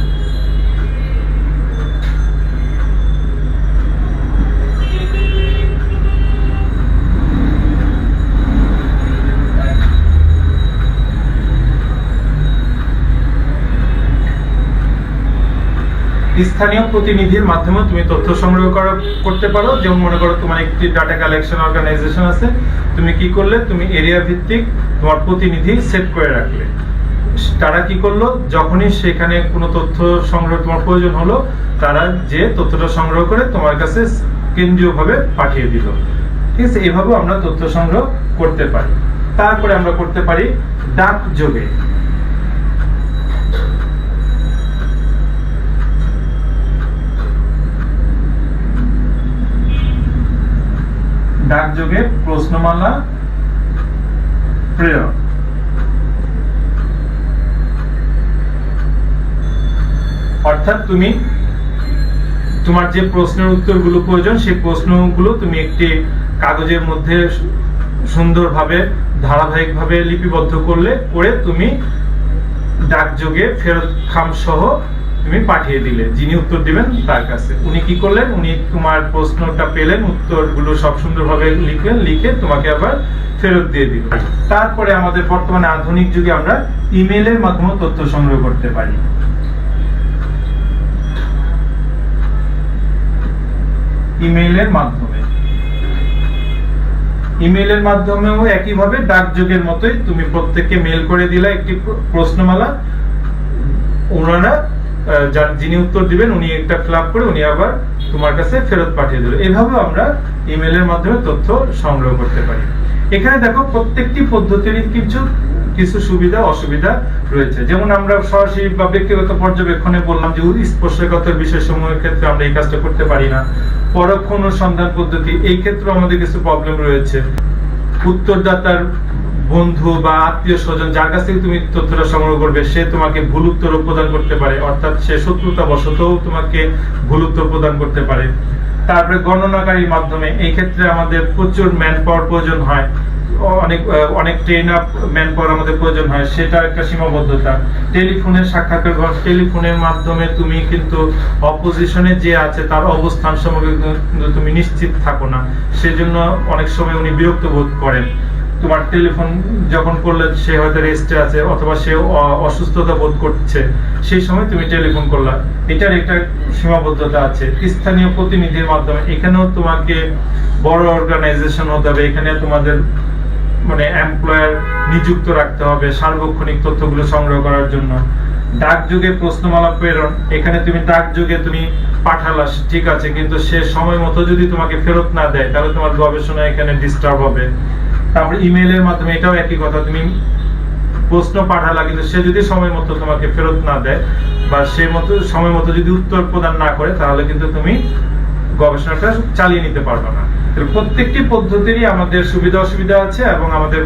স্থানীয় প্রতিনিধির মাধ্যমে তুমি তথ্য সংগ্রহ করতে পারো। যেমন মনে করো তোমার একটি ডাটা কালেকশন অর্গানাইজেশন আছে, তুমি কি করলে তুমি এরিয়া ভিত্তিক তোমার প্রতিনিধি সেট করে রাখলে। তারা কি করলো, যখনই সেখানে কোনো তথ্য সংগ্রহ তোমার প্রয়োজন হলো তারা যে তথ্যটা সংগ্রহ করে তোমার কাছে কেন্দ্রীয়ভাবে পাঠিয়ে দিল। ঠিক আছে, এভাবে আমরা তথ্য সংগ্রহ করতে পারি। তারপরে আমরা করতে পারি ডাকযোগে। ডাকযোগে প্রশ্নমালা প্রেরণ। অর্থাৎ তুমি তোমার যে প্রশ্নের উত্তরগুলো প্রয়োজন সেই প্রশ্নগুলো তুমি একটি কাগজের মধ্যে সুন্দরভাবে ধারাবাহিকভাবে লিপিবদ্ধ করে তুমি ডাকযোগে ফেরত খাম সহ তুমি পাঠিয়ে দিলে যিনি উত্তর দিবেন তার কাছে। উনি কি করলেন, উনি তোমার প্রশ্নটা পেলেন, উত্তরগুলো সব সুন্দরভাবে লিখলেন, লিখে তোমাকে আবার ফেরত দিয়ে দিল। তারপরে আমাদের বর্তমানে আধুনিক যুগে আমরা ইমেইলের মাধ্যমে তথ্য সংগ্রহ করতে পারি। ইমেইলের মাধ্যমেও একইভাবে ডাকযোগের মতোই তুমি প্রত্যেককে মেইল করে দিলে একটি প্রশ্নমালা, ওনারা যিনি উত্তর দিবেন উনি একটা ফিল আপ করে উনি আবার তোমার কাছে ফেরত পাঠিয়ে দিল। এভাবে আমরা ইমেইলের মাধ্যমে তথ্য সংগ্রহ করতে পারি। এখানে দেখো প্রত্যেকটি পদ্ধতির কিছু সুবিধা অসুবিধা রয়েছে। যেমন আমরা সরাসরি বা ব্যক্তিগত পর্যবেক্ষণে বললাম যে স্পর্শকাতর বিষয়সমূহের ক্ষেত্রে আমরা এই কাজটা করতে পারি না। পরোক্ষ অনুসন্ধান পদ্ধতি, এই ক্ষেত্রে আমাদের কিছু প্রবলেম রয়েছে। উত্তরদাতার বন্ধু বা আত্মীয় স্বজন যার কাছ থেকে তুমি তথ্যটা সংগ্রহ করবে সে তোমাকে ভুল উত্তর প্রদান করতে পারে, অর্থাৎ সে শত্রুতা বশত তোমাকে ভুল উত্তর প্রদান করতে পারে। তারপরে গণনাকারীর মাধ্যমে, এই ক্ষেত্রে আমাদের প্রচুর ম্যান পাওয়ার প্রয়োজন হয়, অনেক ট্রেন আপ ম্যান পাওয়ার আমাদের প্রয়োজন হয়, সেটা একটা সীমাবদ্ধতা। টেলিফোনের সাক্ষাৎকার, টেলিফোনের মাধ্যমে তুমি কিন্তু অপোজিশনে যে আছে তার অবস্থান সম্পর্কে কিন্তু তুমি নিশ্চিত থাকো না, সেজন্য অনেক সময় উনি বিরক্ত বোধ করেন। তোমার টেলিফোন যখন করলে সে হয়তো রেস্টে আছে অথবা সে অসুস্থতা বোধ করছে, সেই সময় তুমি টেলিফোন করলা, এটার একটা সীমাবদ্ধতা আছে। স্থানীয় প্রতিনিধির মাধ্যমে, এখানেও তোমাকে বড় অর্গানাইজেশন হতে হবে, এখানে তোমাদের মানে এমপ্লয়ার নিযুক্ত রাখতে হবে সার্বক্ষণিক তথ্যগুলো সংগ্রহ করার জন্য। ডাকযোগে প্রশ্নমালা প্রেরণ, এখানে তুমি ডাকযোগে তুমি পাঠালা, ঠিক আছে, কিন্তু সে সময় মতো যদি তোমাকে ফেরত না দেয় তাহলে তোমার গবেষণা এখানে ডিস্টার্ব হবে। তারপরে ইমেইলের মাধ্যমে এটাও একই কথা, তুমি প্রশ্ন পাঠালা কিন্তু সে যদি সময় মতো তোমাকে ফেরত না দেয় বা সে মতো সময় মতো যদি উত্তর প্রদান না করে তাহলে কিন্তু তুমি গবেষণাটা চালিয়ে নিতে পারবে না। প্রত্যেকটি পদ্ধতিরই আমাদের সুবিধা অসুবিধা আছে এবং আমাদের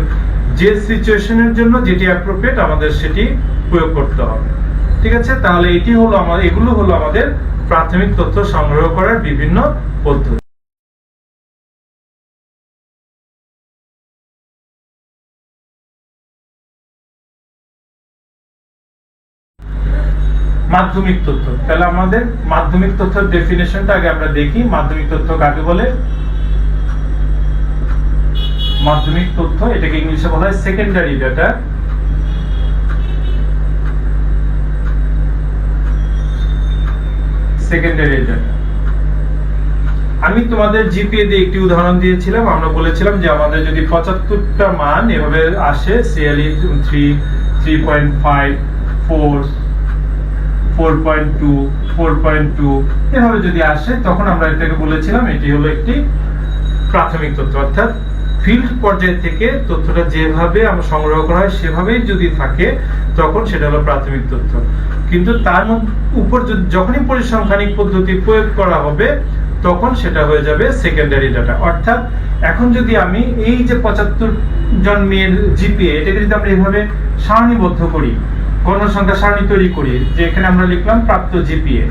যে সিচুয়েশনের জন্য যেটি অ্যাপ্রোপ্রিয়েট আমাদের সেটি প্রয়োগ করতে হবে। ঠিক আছে, তাহলে এগুলো হলো আমাদের প্রাথমিক তথ্য সংগ্রহ করার বিভিন্ন পদ্ধতি। মাধ্যমিক তথ্য, তাহলে আমাদের মাধ্যমিক তথ্যের ডেফিনেশনটা আগে আমরা দেখি। মাধ্যমিক তথ্য কাকে বলে? মাধ্যমিক তথ্য, এটাকে ইংলিশে বলা হয় সেকেন্ডারি ডাটা। সেকেন্ডারি ডাটা, আমি তোমাদের জিপিএ দিয়ে একটি উদাহরণ দিয়েছিলাম। আমরা বলেছিলাম যে আমাদের যদি 75টা মান এভাবে আসে, সিএলই 3, 3.5, 4, 4.2, 4.2 এভাবে যদি আসে তখন আমরা এটাকে বলেছিলাম এটি হলো একটি প্রাথমিক তথ্য, অর্থাৎ ফিল্ড পর্যায় থেকে তথ্যটা যেভাবে আমরা সংগ্রহ করা হয় সেভাবেই যদি থাকে তখন সেটা হলো প্রাথমিক তথ্য। কিন্তু তার উপর যখনই পরিসংখ্যানিক পদ্ধতি প্রয়োগ করা হবে তখন সেটা হয়ে যাবে সেকেন্ডারি ডাটা। অর্থাৎ এখন যদি আমি এই যে 75 জন মেয়ের জিপিএ, এটাকে যদি আমরা এইভাবে সারণীবদ্ধ করি, গণসংখ্যা সারণী তৈরি করি, যে এখানে আমরা লিখলাম প্রাপ্ত জিপিএ,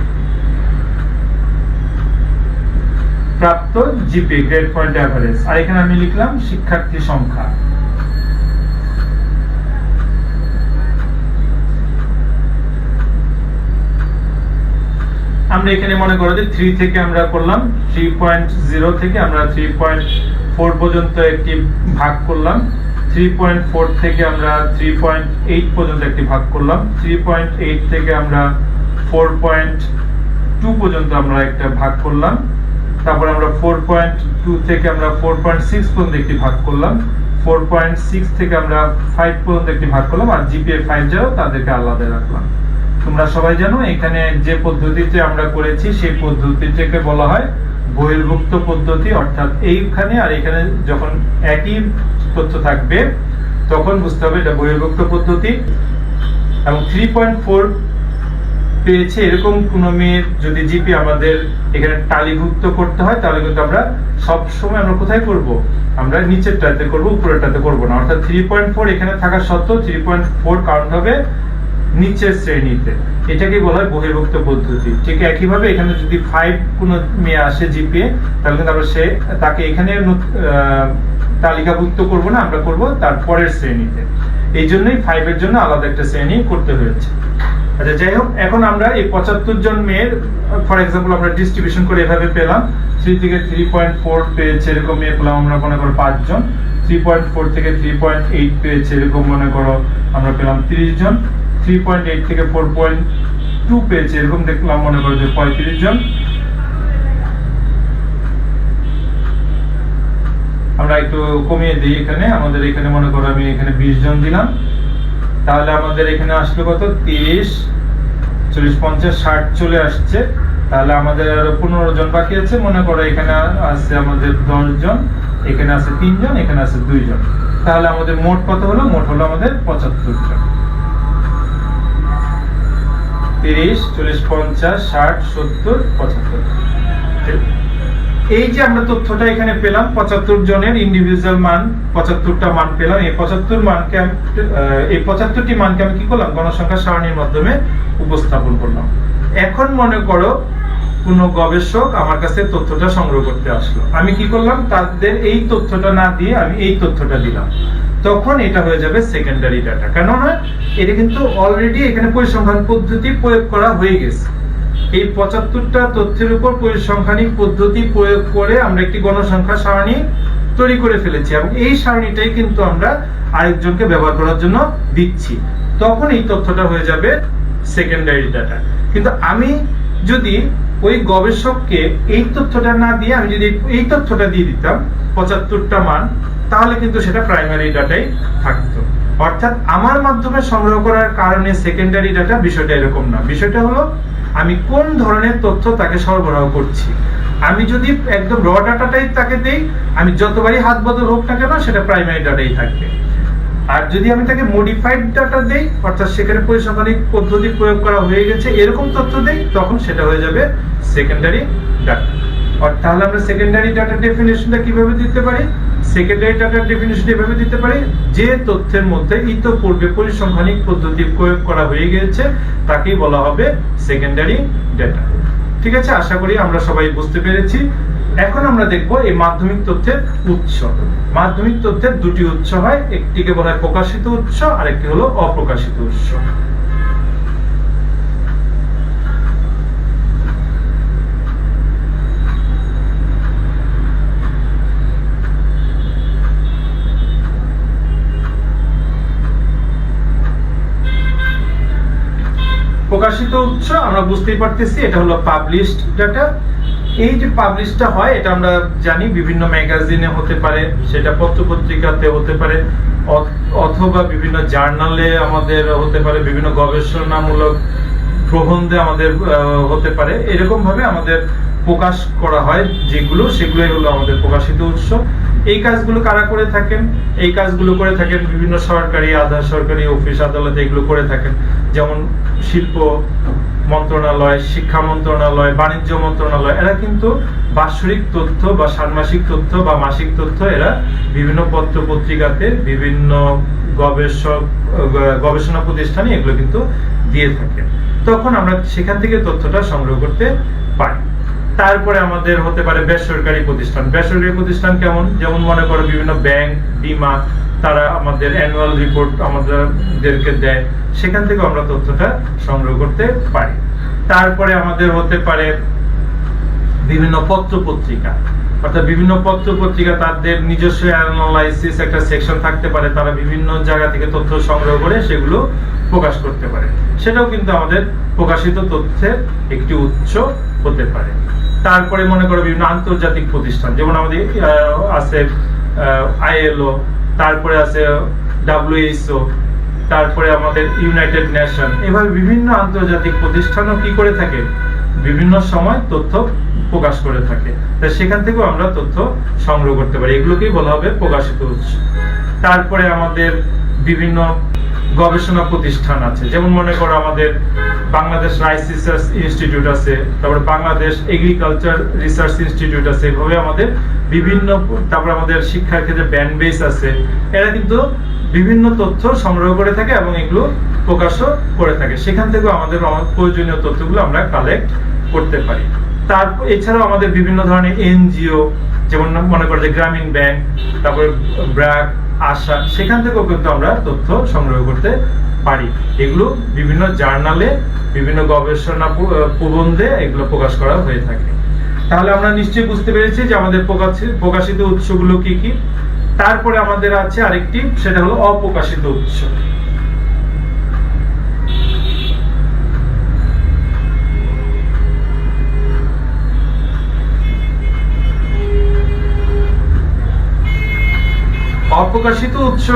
গ্রেড পয়েন্ট এভারেজ, আর এখানে আমি লিখলাম শিক্ষার্থী সংখ্যা। আমরা এখানে মনে করো যে 3 থেকে আমরা করলাম 3.0 থেকে আমরা 3.4 পর্যন্ত একটি ভাগ করলাম, 3.4 থেকে আমরা 3.8 পর্যন্ত একটি ভাগ করলাম, 3.8 থেকে আমরা 4.2 পর্যন্ত আমরা একটা ভাগ করলাম, তারপর আমরা 4.2 থেকে আমরা 4.6 পর্যন্ত একটি ভাগ করলাম, 4.6 থেকে আমরা 5 পর্যন্ত একটি ভাগ করলাম, আর জিপিএ 5 যারা তাদেরকে আলাদা রাখলাম। তোমরা সবাই জানো এখানে যে পদ্ধতিতে আমরা করেছি সেই পদ্ধতিটাকে বলা হয় বহির্ভুক্ত পদ্ধতি। অর্থাৎ এইখানে আর এখানে যখন একই তথ্য থাকবে তখন বুঝতে হবে এটা বহির্ভুক্ত পদ্ধতি। এবং 3.4 পেয়েছে এরকম কোন মেয়ের যদি জিপি আমাদের এখানে তালিভুক্ত করতে হয় তাহলে কিন্তু আমরা সব সময় আমরা কোথায় করব? আমরা নিচেরটাতে করব, উপরেরটাতে করব না। অর্থাৎ 3.4 এখানে থাকা সত্ত্বেও 3.4 কাউন্ট হবে নিচের শ্রেণীতে, এটাকে বলা হয় বহির্ভুক্ত পদ্ধতি। ঠিক একইভাবে এখানে যদি 5 কোন মেয়ে আসে জিপিএ তাহলে কিন্তু আমরা তাকে এখানে তালিকাভুক্ত করব না, আমরা করব তার পরের শ্রেণীতে। এই জন্যই 5 এর জন্য আলাদা একটা শ্রেণী করতে হয়েছে। আচ্ছা, যাই হোক, এখন আমরা এই 75 জন মেয়ের ফর এক্সাম্পল আমরা ডিস্ট্রিবিউশন করে এভাবে পেলাম। 3 থেকে 3.4 পেয়েছে এরকম মেয়ে পেলাম আমরা মনে করো 5 জন। 3.4 থেকে 3.8 পেয়েছে এরকম মনে করো আমরা পেলাম 30 জন। 3.8 থেকে 4.2 পেয়েছে এরকম দেখলাম মনে করো যে 35 জন। আমরা একটু কমিয়ে দিই, এখানে আমাদের এখানে মনে করো আমি এখানে 20 জন দিলাম, তাহলে আমাদের এখানে আসলো কত, 30 40 50 60 চলে আসছে। তাহলে আমাদের আরো 15 জন বাকি আছে, মনে করো এখানে আছে আমাদের 10 জন, এখানে আছে 3 জন, এখানে আছে 2 জন। তাহলে আমাদের মোট কত হলো, মোট হলো আমাদের 75 জন। 30 40 50 60 70 75। এই যে আমরা তথ্যটা এখানে পেলাম 75 জনের ইন্ডিভিজুয়াল মান, 75টা মান পেলাম। এই 75টি মানকে আমি কি করলাম, গণসংখ্যা সারণীর মাধ্যমে উপস্থাপন করলাম। এখন মনে করো কোন গবেষক আমার কাছে তথ্যটা সংগ্রহ করতে আসলো, আমি কি করলাম, তাদের এই তথ্যটা না দিয়ে আমি এই তথ্যটা দিলাম, তখন এটা হয়ে যাবে সেকেন্ডারি ডাটা। কেননা এটা কিন্তু অলরেডি এখানে পরিসংখ্যান পদ্ধতি প্রয়োগ করা হয়ে গেছে। এই 75টা তথ্যের উপর পরিসংখ্যানিক পদ্ধতি প্রয়োগ করে আমরা একটি গণসংখ্যা সারণী তৈরি করে ফেলেছি, এবং এই সারণীটাই কিন্তু আমরা আরেকজনকে ব্যবহার করার জন্য দিচ্ছি। তখন এই তথ্যটা হয়ে যাবে সেকেন্ডারি ডাটা। কিন্তু আমি যদি ওই গবেষককে এই তথ্যটা না দিয়ে আমি যদি এই তথ্যটা দিয়ে দিতাম 75টা মান, তাহলে কিন্তু সেটা প্রাইমারি ডাটাই থাকতো। অর্থাৎ আমার মাধ্যমে সংগ্রহ করার কারণে সেকেন্ডারি ডাটা বিষয়টা এরকম না। বিষয়টা হলো আমি কোন ধরনের তথ্য তাকে সরবরাহ করছি। আমি যদি একদম র ডাটাটাই তাকে দেই, আমি যতবারই হাত বদল হোক না কেন সেটা প্রাইমারি ডাটাই থাকবে। আর যদি আমি তাকে মডিফাইড ডাটা দেই, অর্থাৎ সেখানে পরিসংখ্যানিক পদ্ধতি প্রয়োগ করা হয়ে গেছে এরকম তথ্য দেই, তখন সেটা হয়ে যাবে সেকেন্ডারি ডাটা। তাহলে আমরা সেকেন্ডারি ডাটার ডেফিনিশনটা কিভাবে দিতে পারি? সেকেন্ডারি ডাটার ডেফিনিশন এভাবে দিতে পারি, যে তথ্যের মধ্যে ইতিপূর্বে পরিসংখ্যানিক পদ্ধতি প্রয়োগ করা হয়ে গেছে তাকেই বলা হবে সেকেন্ডারি ডাটা। ঠিক আছে, আশা করি আমরা সবাই বুঝতে পেরেছি। এখন আমরা দেখব এই মাধ্যমিক তথ্যের উৎস। মাধ্যমিক তথ্যের দুটি উৎস হয়, একটিকে বলা হয় প্রকাশিত উৎস, আরেকটি হলো অপ্রকাশিত উৎস। প্রকাশিত উৎস আমরা বুঝতেই পারতেছি, এটা হলো পাবলিশড ডাটা। এই যে পাবলিশটা হয় এটা আমরা জানি বিভিন্ন ম্যাগাজিনে হতে পারে, সেটা পত্রপত্রিকাতে হতে পারে, অথবা বিভিন্ন জার্নালে আমাদের হতে পারে, বিভিন্ন গবেষণামূলক প্রবন্ধে আমাদের হতে পারে। এরকম ভাবে আমাদের প্রকাশ করা হয় যেগুলো, সেগুলোই হলো আমাদের প্রকাশিত উৎস। এই কাজগুলো কারা করে থাকেন? এই কাজগুলো করে থাকেন বিভিন্ন সরকারি, আধা সরকারি অফিস আদালত এগুলো করে থাকেন, যেমন শিল্প মন্ত্রণালয়, শিক্ষা মন্ত্রণালয়, বাণিজ্য মন্ত্রণালয়। এরা কিন্তু বাৎসরিক তথ্য বা ষান্মাসিক তথ্য বা মাসিক তথ্য এরা বিভিন্ন পত্র পত্রিকাতে, বিভিন্ন গবেষণা প্রতিষ্ঠানে এগুলো কিন্তু দিয়ে থাকে। তখন আমরা সেখান থেকে তথ্যটা সংগ্রহ করতে পারি। তারপরে আমাদের হতে পারে বেসরকারি প্রতিষ্ঠান। বেসরকারি প্রতিষ্ঠান কেমন? যেমন মনে করো বিভিন্ন ব্যাংক, বীমা, তারা আমাদের অ্যানুয়াল রিপোর্ট আমাদেরকে দেয়, সেখান থেকে আমরা তথ্যটা সংগ্রহ করতে পারি। তারপরে আমাদের হতে পারে বিভিন্ন পত্র পত্রিকা, অর্থাৎ বিভিন্ন পত্র পত্রিকা তাদের নিজস্ব অ্যানালাইসিস একটা সেকশন থাকতে পারে, তারা বিভিন্ন জায়গা থেকে তথ্য সংগ্রহ করে সেগুলো প্রকাশ করতে পারে, সেটাও কিন্তু আমাদের প্রকাশিত তথ্যের একটি উৎস হতে পারে। তারপরে মনে করো বিভিন্ন আন্তর্জাতিক প্রতিষ্ঠান, যেমন আমাদের আছে ILO, তারপরে আছে WHO, তারপরে আমাদের ইউনাইটেড নেশন। এভাবে বিভিন্ন আন্তর্জাতিক প্রতিষ্ঠানও কি করে থাকে, বিভিন্ন সময় তথ্য প্রকাশ করে থাকে, তাই সেখান থেকেও আমরা তথ্য সংগ্রহ করতে পারি। এগুলোকেই বলা হবে প্রকাশিত উৎস। তারপরে আমাদের বিভিন্ন গবেষণা প্রতিষ্ঠান আছে, যেমন মনে করো আমাদের বাংলাদেশ রাইস রিসার্চ ইনস্টিটিউট আছে, তারপরে বাংলাদেশ এগ্রিকালচার রিসার্চ ইনস্টিটিউট আছে, এভাবে আমাদের বিভিন্ন, তারপরে আমাদের শিক্ষার ক্ষেত্রে ব্যানবেস আছে। এরা কিন্তু বিভিন্ন তথ্য সংগ্রহ করে থাকে এবং এগুলো প্রকাশও করে থাকে, সেখান থেকেও আমাদের প্রয়োজনীয় তথ্যগুলো আমরা কালেক্ট করতে পারি। তারপর এছাড়াও আমাদের বিভিন্ন ধরনের NGO, যেমন মনে করো যে গ্রামীণ ব্যাংক, তারপরে ব্র্যাক, আশা, সেখান থেকেও কিন্তু আমরা তথ্য সংগ্রহ করতে পারি। এগুলো বিভিন্ন জার্নালে, বিভিন্ন গবেষণা প্রবন্ধে এগুলো প্রকাশ করা হয়ে থাকে। তাহলে আমরা নিশ্চয়ই বুঝতে পেরেছি যে আমাদের প্রকাশিত উৎসগুলো কি কি। তারপরে আমাদের আছে আরেকটি, সেটা হলো অপ্রকাশিত উৎস। অপ্রকাশিত উৎস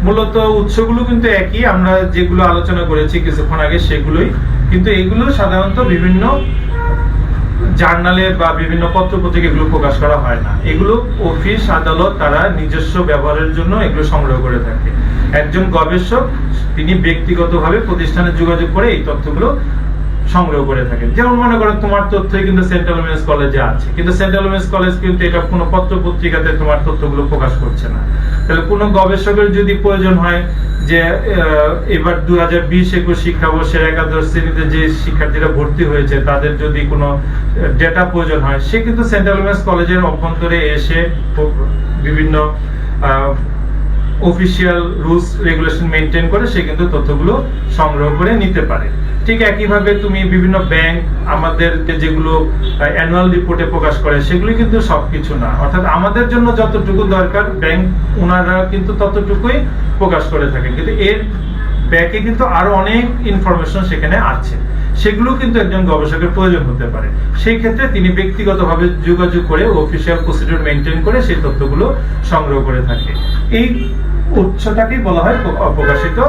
মূলত উৎসগুলো কিন্তু একই, আমরা যেগুলো আলোচনা করেছি কিছুক্ষণ আগে সেগুলোই, কিন্তু এগুলো সাধারণত বিভিন্ন জার্নালে বা বিভিন্ন পত্র পত্রিকা এগুলো প্রকাশ করা হয় না। এগুলো অফিস আদালত তারা নিজস্ব ব্যবহারের জন্য এগুলো সংগ্রহ করে থাকে। একজন গবেষক তিনি ব্যক্তিগতভাবে প্রতিষ্ঠানে যোগাযোগ করে এই তথ্যগুলো সংগ্রহ করে থাকেন। যেমন মনে করো তোমার তথ্যই কিন্তু সেন্ট্রাল উইমেন্স কলেজে আছে, কিন্তু সেন্ট্রাল উইমেন্স কলেজ কিন্তু এটা কোনো পত্র পত্রিকাতে তোমার তথ্যগুলো প্রকাশ করছে না। তাহলে কোনো গবেষকের যদি প্রয়োজন হয় যে এবার 2020-21 শিক্ষাবর্ষের একাদশ শ্রেণীতে যে শিক্ষার্থীরা ভর্তি হয়েছে তাদের যদি কোনো ডেটা প্রয়োজন হয়, সে কিন্তু সেন্ট্রাল উইমেন্স কলেজের অভ্যন্তরে এসে বিভিন্ন অফিসিয়াল রুলস রেগুলেশন মেনটেন করে সে কিন্তু তথ্যগুলো সংগ্রহ করে নিতে পারে। ঠিক একইভাবে তুমি বিভিন্ন ব্যাংক আমাদের যেগুলো অ্যানুয়াল রিপোর্টে প্রকাশ করে সেগুলো কিন্তু সবকিছু না, অর্থাৎ আমাদের জন্য যতটুকু দরকার ব্যাংক ওনারা কিন্তু ততটুকুই প্রকাশ করে থাকেন, কিন্তু এর ব্যাকে কিন্তু আরো অনেক ইনফরমেশন সেখানে আছে, সেগুলো কিন্তু একজন গবেষকের প্রয়োজন হতে পারে। সেই ক্ষেত্রে তিনি ব্যক্তিগতভাবে যোগাযোগ করে অফিসিয়াল প্রসিডিউর মেনটেন করে সেই তথ্যগুলো সংগ্রহ করে থাকে। এই উৎসটাকেই বলা হয় অপ্রকাশিত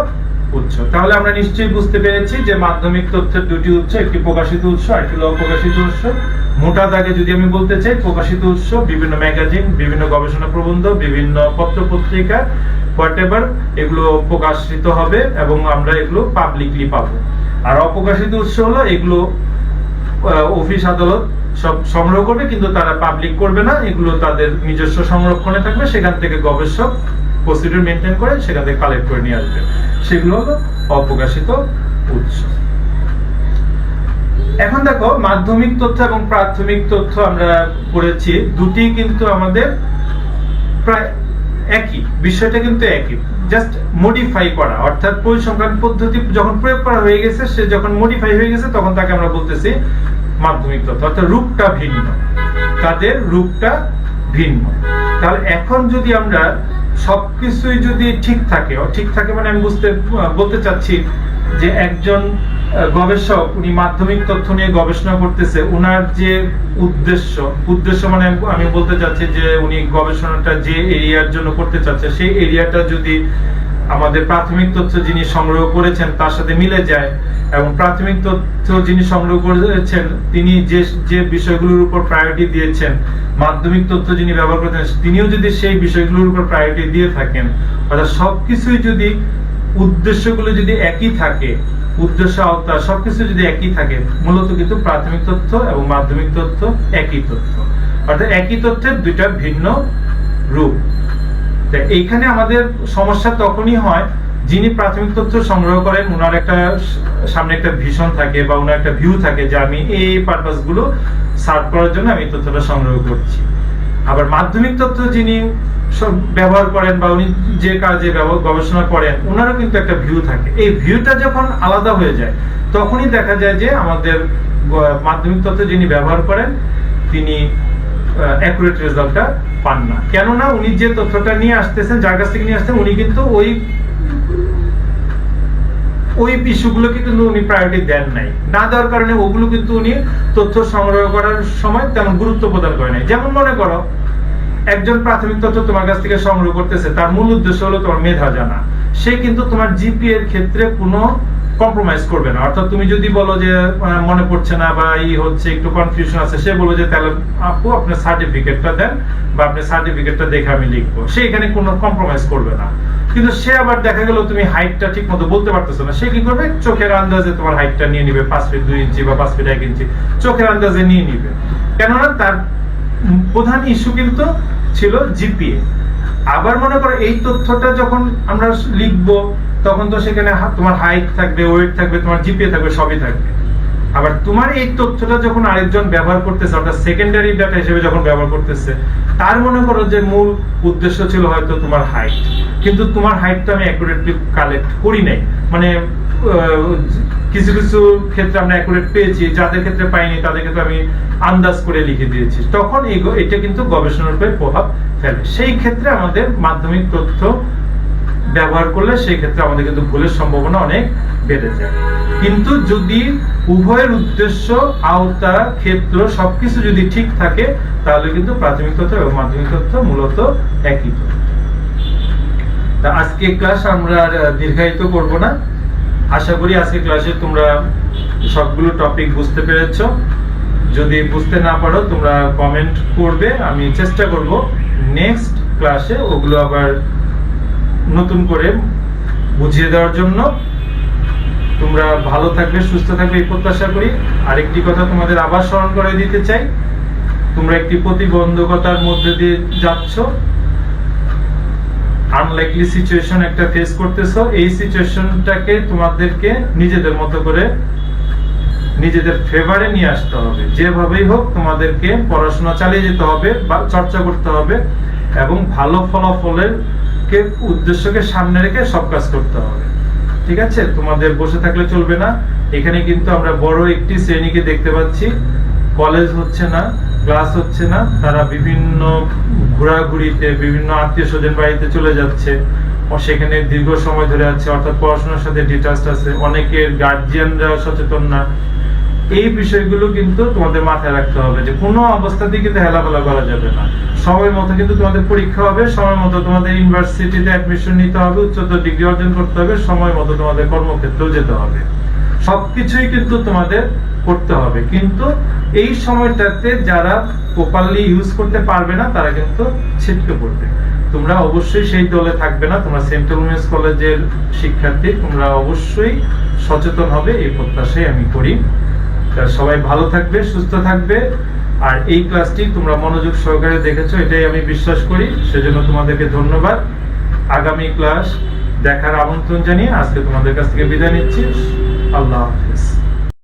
উৎস। তাহলে আমরা নিশ্চয়ই বুঝতে পেরেছি যে মাধ্যমিক তথ্যের দুটি উৎস, একটি প্রকাশিত উৎস আর একটি অপ্রকাশিত উৎস। মোটা দাগে যদি আমি বলতে চাই, প্রকাশিত উৎস বিভিন্ন ম্যাগাজিন, বিভিন্ন গবেষণা প্রবন্ধ, বিভিন্ন পত্র পত্রিকা, হোয়াটএভার এগুলো প্রকাশিত হবে এবং আমরা এগুলো পাবলিকলি পাবো। আর অপ্রকাশিত উৎস হলো এগুলো অফিস আদালত সব সংগ্রহ করবে, কিন্তু তারা পাবলিক করবে না, এগুলো তাদের নিজস্ব সংরক্ষণে থাকবে, সেখান থেকে গবেষক প্রসিডিউর মেনটেন করে সেখান থেকে কালেক্ট করে নিয়ে আসবে, সেগুলো হলো অপ্রকাশিত উৎস। এখন দেখো মাধ্যমিক তথ্য এবং প্রাথমিক তথ্য আমরা পড়েছি, দুটি কিন্তু আমাদের প্রায় একই, বিষয়টা কিন্তু একই, জাস্ট মডিফাই করা, অর্থাৎ পরিসংখ্যান পদ্ধতি যখন প্রয়োগ করা হয়ে গেছে, সে যখন মডিফাই হয়ে গেছে তখন তাকে আমরা বলতেছি মাধ্যমিক তথ্য, অর্থাৎ রূপটা ভিন্ন, তাদের রূপটা ভিন্ন। তাহলে এখন যদি আমরা সবকিছুই যদি ঠিক থাকে মানে আমি বলতে চাচ্ছি যে একজন গবেষক উনি মাধ্যমিক তথ্য নিয়ে গবেষণা করতেছে, উনার যে উদ্দেশ্য মানে আমি বলতে চাচ্ছি যে উনি গবেষণাটা যে এরিয়ার জন্য করতে চাচ্ছে সেই এরিয়াটা যদি আমাদের প্রাথমিক তথ্য যিনি সংগ্রহ করেছেন তার সাথে মিলে যায়, এবং প্রাথমিক তথ্য যিনি সংগ্রহ করেছেন তিনি যে বিষয়গুলোর উপর প্রায়োরিটি দিয়েছেন, মাধ্যমিক তথ্য যিনি ব্যবহার করেছেন তিনিও যদি সেই বিষয়গুলোর উপর প্রায়োরিটি দিয়ে থাকেন, অর্থাৎ সবকিছুই যদি উদ্দেশ্যগুলো যদি একই থাকে, উদ্দেশ্য আওতা সবকিছু যদি একই থাকে, মূলত কিন্তু প্রাথমিক তথ্য এবং মাধ্যমিক তথ্য একই তথ্য, অর্থাৎ একই তথ্যের দুইটা ভিন্ন রূপ। এইখানে আমাদের সমস্যা তখনই হয় যিনি প্রাথমিক তথ্য সংগ্রহ করেন ওনার একটা সামনে একটা ভিশন থাকে বা ওনার একটা ভিউ থাকে যে আমি এই পারপাস গুলো সার্ভ করার জন্য আমি তথ্যটা সংগ্রহ করছি। আবার মাধ্যমিক তথ্য যিনি ব্যবহার করেন বা উনি যে কাজে গবেষণা করেন ওনারও কিন্তু একটা ভিউ থাকে। এই ভিউটা যখন আলাদা হয়ে যায় তখনই দেখা যায় যে আমাদের মাধ্যমিক তথ্য যিনি ব্যবহার করেন তিনি অ্যাকুরেট রেজাল্টটা পান না, কেননা উনি যে তথ্যটা নিয়ে আসতেছেন, যার কাছ থেকে নিয়ে আসতেন, উনি কিন্তু ওই ইস্যুগুলোকে কিন্তু উনি প্রায়োরিটি দেন নাই, না দেওয়ার কারণে ওগুলো কিন্তু উনি তথ্য সংগ্রহ করার সময় তেমন গুরুত্ব প্রদান করে নাই। যেমন মনে করো একজন প্রাথমিক তথ্য তোমার কাছ থেকে সংগ্রহ করতেছে, তার মূল উদ্দেশ্য হলো তোমার মেধা জানা, সে কিন্তু তোমার জিপিএ এর ক্ষেত্রে কোনো কম্প্রোমাইজ করবে না। অর্থাৎ তুমি যদি বলো যে মনে পড়ছে না বা হচ্ছে একটু কনফিউশন আছে, সে বলবে যে তাহলে আপু আপনার সার্টিফিকেটটা দেন বা আপনার সার্টিফিকেটটা দেখে আমি লিখবো, সে এখানে কোনো কম্প্রোমাইজ করবে না। কিন্তু সে আবার দেখা গেল তুমি হাইটটা ঠিক মতো বলতে পারতেছো না, সে কি করবে চোখের আন্দাজে তোমার হাইটটা নিয়ে নিবে, 5 ফিট 2 ইঞ্চি বা 5 ফিট 1 ইঞ্চি চোখের আন্দাজে নিয়ে নিবে, কেননা তার প্রধান ইস্যু কিন্তু ছিল জিপিএ। আবার মনে করো এই তথ্যটা যখন আমরা লিখবো তখন তো সেখানে তোমার হাইট থাকবে, ওয়েট থাকবে, তোমার জিপিএ থাকবে, সবই থাকবে। আবার তোমার এই তথ্যটা যখন আরেকজন ব্যবহার করতেছে, অর্থাৎ সেকেন্ডারি ডাটা হিসেবে যখন ব্যবহার করতেছে, তার মনে করো যে মূল উদ্দেশ্য ছিল হয়তো তোমার হাইট, কিন্তু তোমার হাইটটা আমি অ্যাকুরেটলি কালেক্ট করি নাই, মানে কিছু কিছু ক্ষেত্রে আমরা অ্যাকুরেট পেয়েছি, যাদের ক্ষেত্রে পাইনি তাদের ক্ষেত্রে আমি আন্দাজ করে লিখে দিয়েছি, তখন এটা কিন্তু গবেষণার উপরে প্রভাব ফেলে। সেই ক্ষেত্রে আমাদের মাধ্যমিক তথ্য ব্যবহার করলে সেই ক্ষেত্রে আমাদের কিন্তু ভুলের সম্ভাবনা অনেক বেড়ে যায়। কিন্তু যদি উভয়ের উদ্দেশ্য, আওতা, ক্ষেত্র সবকিছু যদি ঠিক থাকে, তাহলে কিন্তু প্রাথমিক তথ্য এবং মাধ্যমিক তথ্য মূলত একই। তা আজকে ক্লাস আমরা আর দীর্ঘায়িত করব না। আশা করি আজকে ক্লাসে তোমরা সবগুলো টপিক বুঝতে পেরেছো। যদি বুঝতে না পারো তোমরা কমেন্ট করবে, আমি চেষ্টা করব নেক্সট ক্লাসে ওগুলো আবার নতুন করে বুঝিয়ে দেওয়ার জন্য। তোমরা ভালো থাকবে, সুস্থ থাকবে এই প্রত্যাশা করি। আরেকটি কথা তোমাদের আবার স্মরণ করে দিতে চাই, তোমরা একটি প্রতিবন্ধকতার মধ্যে দিয়ে যাচ্ছ, আনলাইকলি সিচুয়েশন একটা ফেস করতেছো। এই সিচুয়েশনটাকে তোমাদেরকে নিজেদের মতো করে নিজেদের ফেভারে নিয়ে আসতে হবে। যেভাবেই হোক তোমাদেরকে পড়াশোনা চালিয়ে যেতে হবে বা চর্চা করতে হবে, এবং ভালো ফলাফলের উদ্দেশ্যকে সামনে রেখে সব কাজ করতে হবে। ঠিক আছে? তোমাদের বসে থাকলে চলবে না। এখানে কিন্তু আমরা বড় একটি শ্রেণীকে দেখতে পাচ্ছি, কলেজ হচ্ছে না, ক্লাস হচ্ছে না, তারা বিভিন্ন ঘোরাঘুরিতে, বিভিন্ন আত্মীয় স্বজন বাড়িতে চলে যাচ্ছে, সেখানে দীর্ঘ সময় ধরে আছে, অর্থাৎ পড়াশোনার সাথে ডিটাচড আছে। অনেকের গার্জিয়ানরা সচেতন না। এই বিষয়গুলো কিন্তু তোমাদের মাথায় রাখতে হবে যে কোনো অবস্থাতেই কিন্তু হেলাফেলা করা যাবে না। সময় মতো কিন্তু তোমাদের পরীক্ষা হবে, সময় মতো তোমাদের ইউনিভার্সিটিতে অ্যাডমিশন নিতে হবে, উচ্চতর ডিগ্রি অর্জন করতে হবে, সময় মতো তোমাদের কর্মক্ষেত্রেও যেতে হবে। সবকিছুই কিন্তু তোমাদের করতে হবে, কিন্তু এই সময়টাতে যারা প্রপারলি ইউজ করতে পারবে না তারা কিন্তু ছিটকে পড়বে। তোমরা অবশ্যই সেই দলে থাকবে না, তোমরা সেন্ট্রাল উইমেন্স কলেজের শিক্ষার্থী, তোমরা অবশ্যই সচেতন হবে এই প্রত্যাশাই আমি করি। সবাই ভালো থাকবে, সুস্থ থাকবে। আর এই ক্লাসটি তোমরা মনোযোগ সহকারে দেখেছো, এটাই আমি বিশ্বাস করি, সেজন্য তোমাদেরকে ধন্যবাদ। আগামী ক্লাস দেখার আমন্ত্রণ জানিয়ে আজকে তোমাদের কাছ থেকে বিদায় নিচ্ছি। আল্লাহ হাফেজ।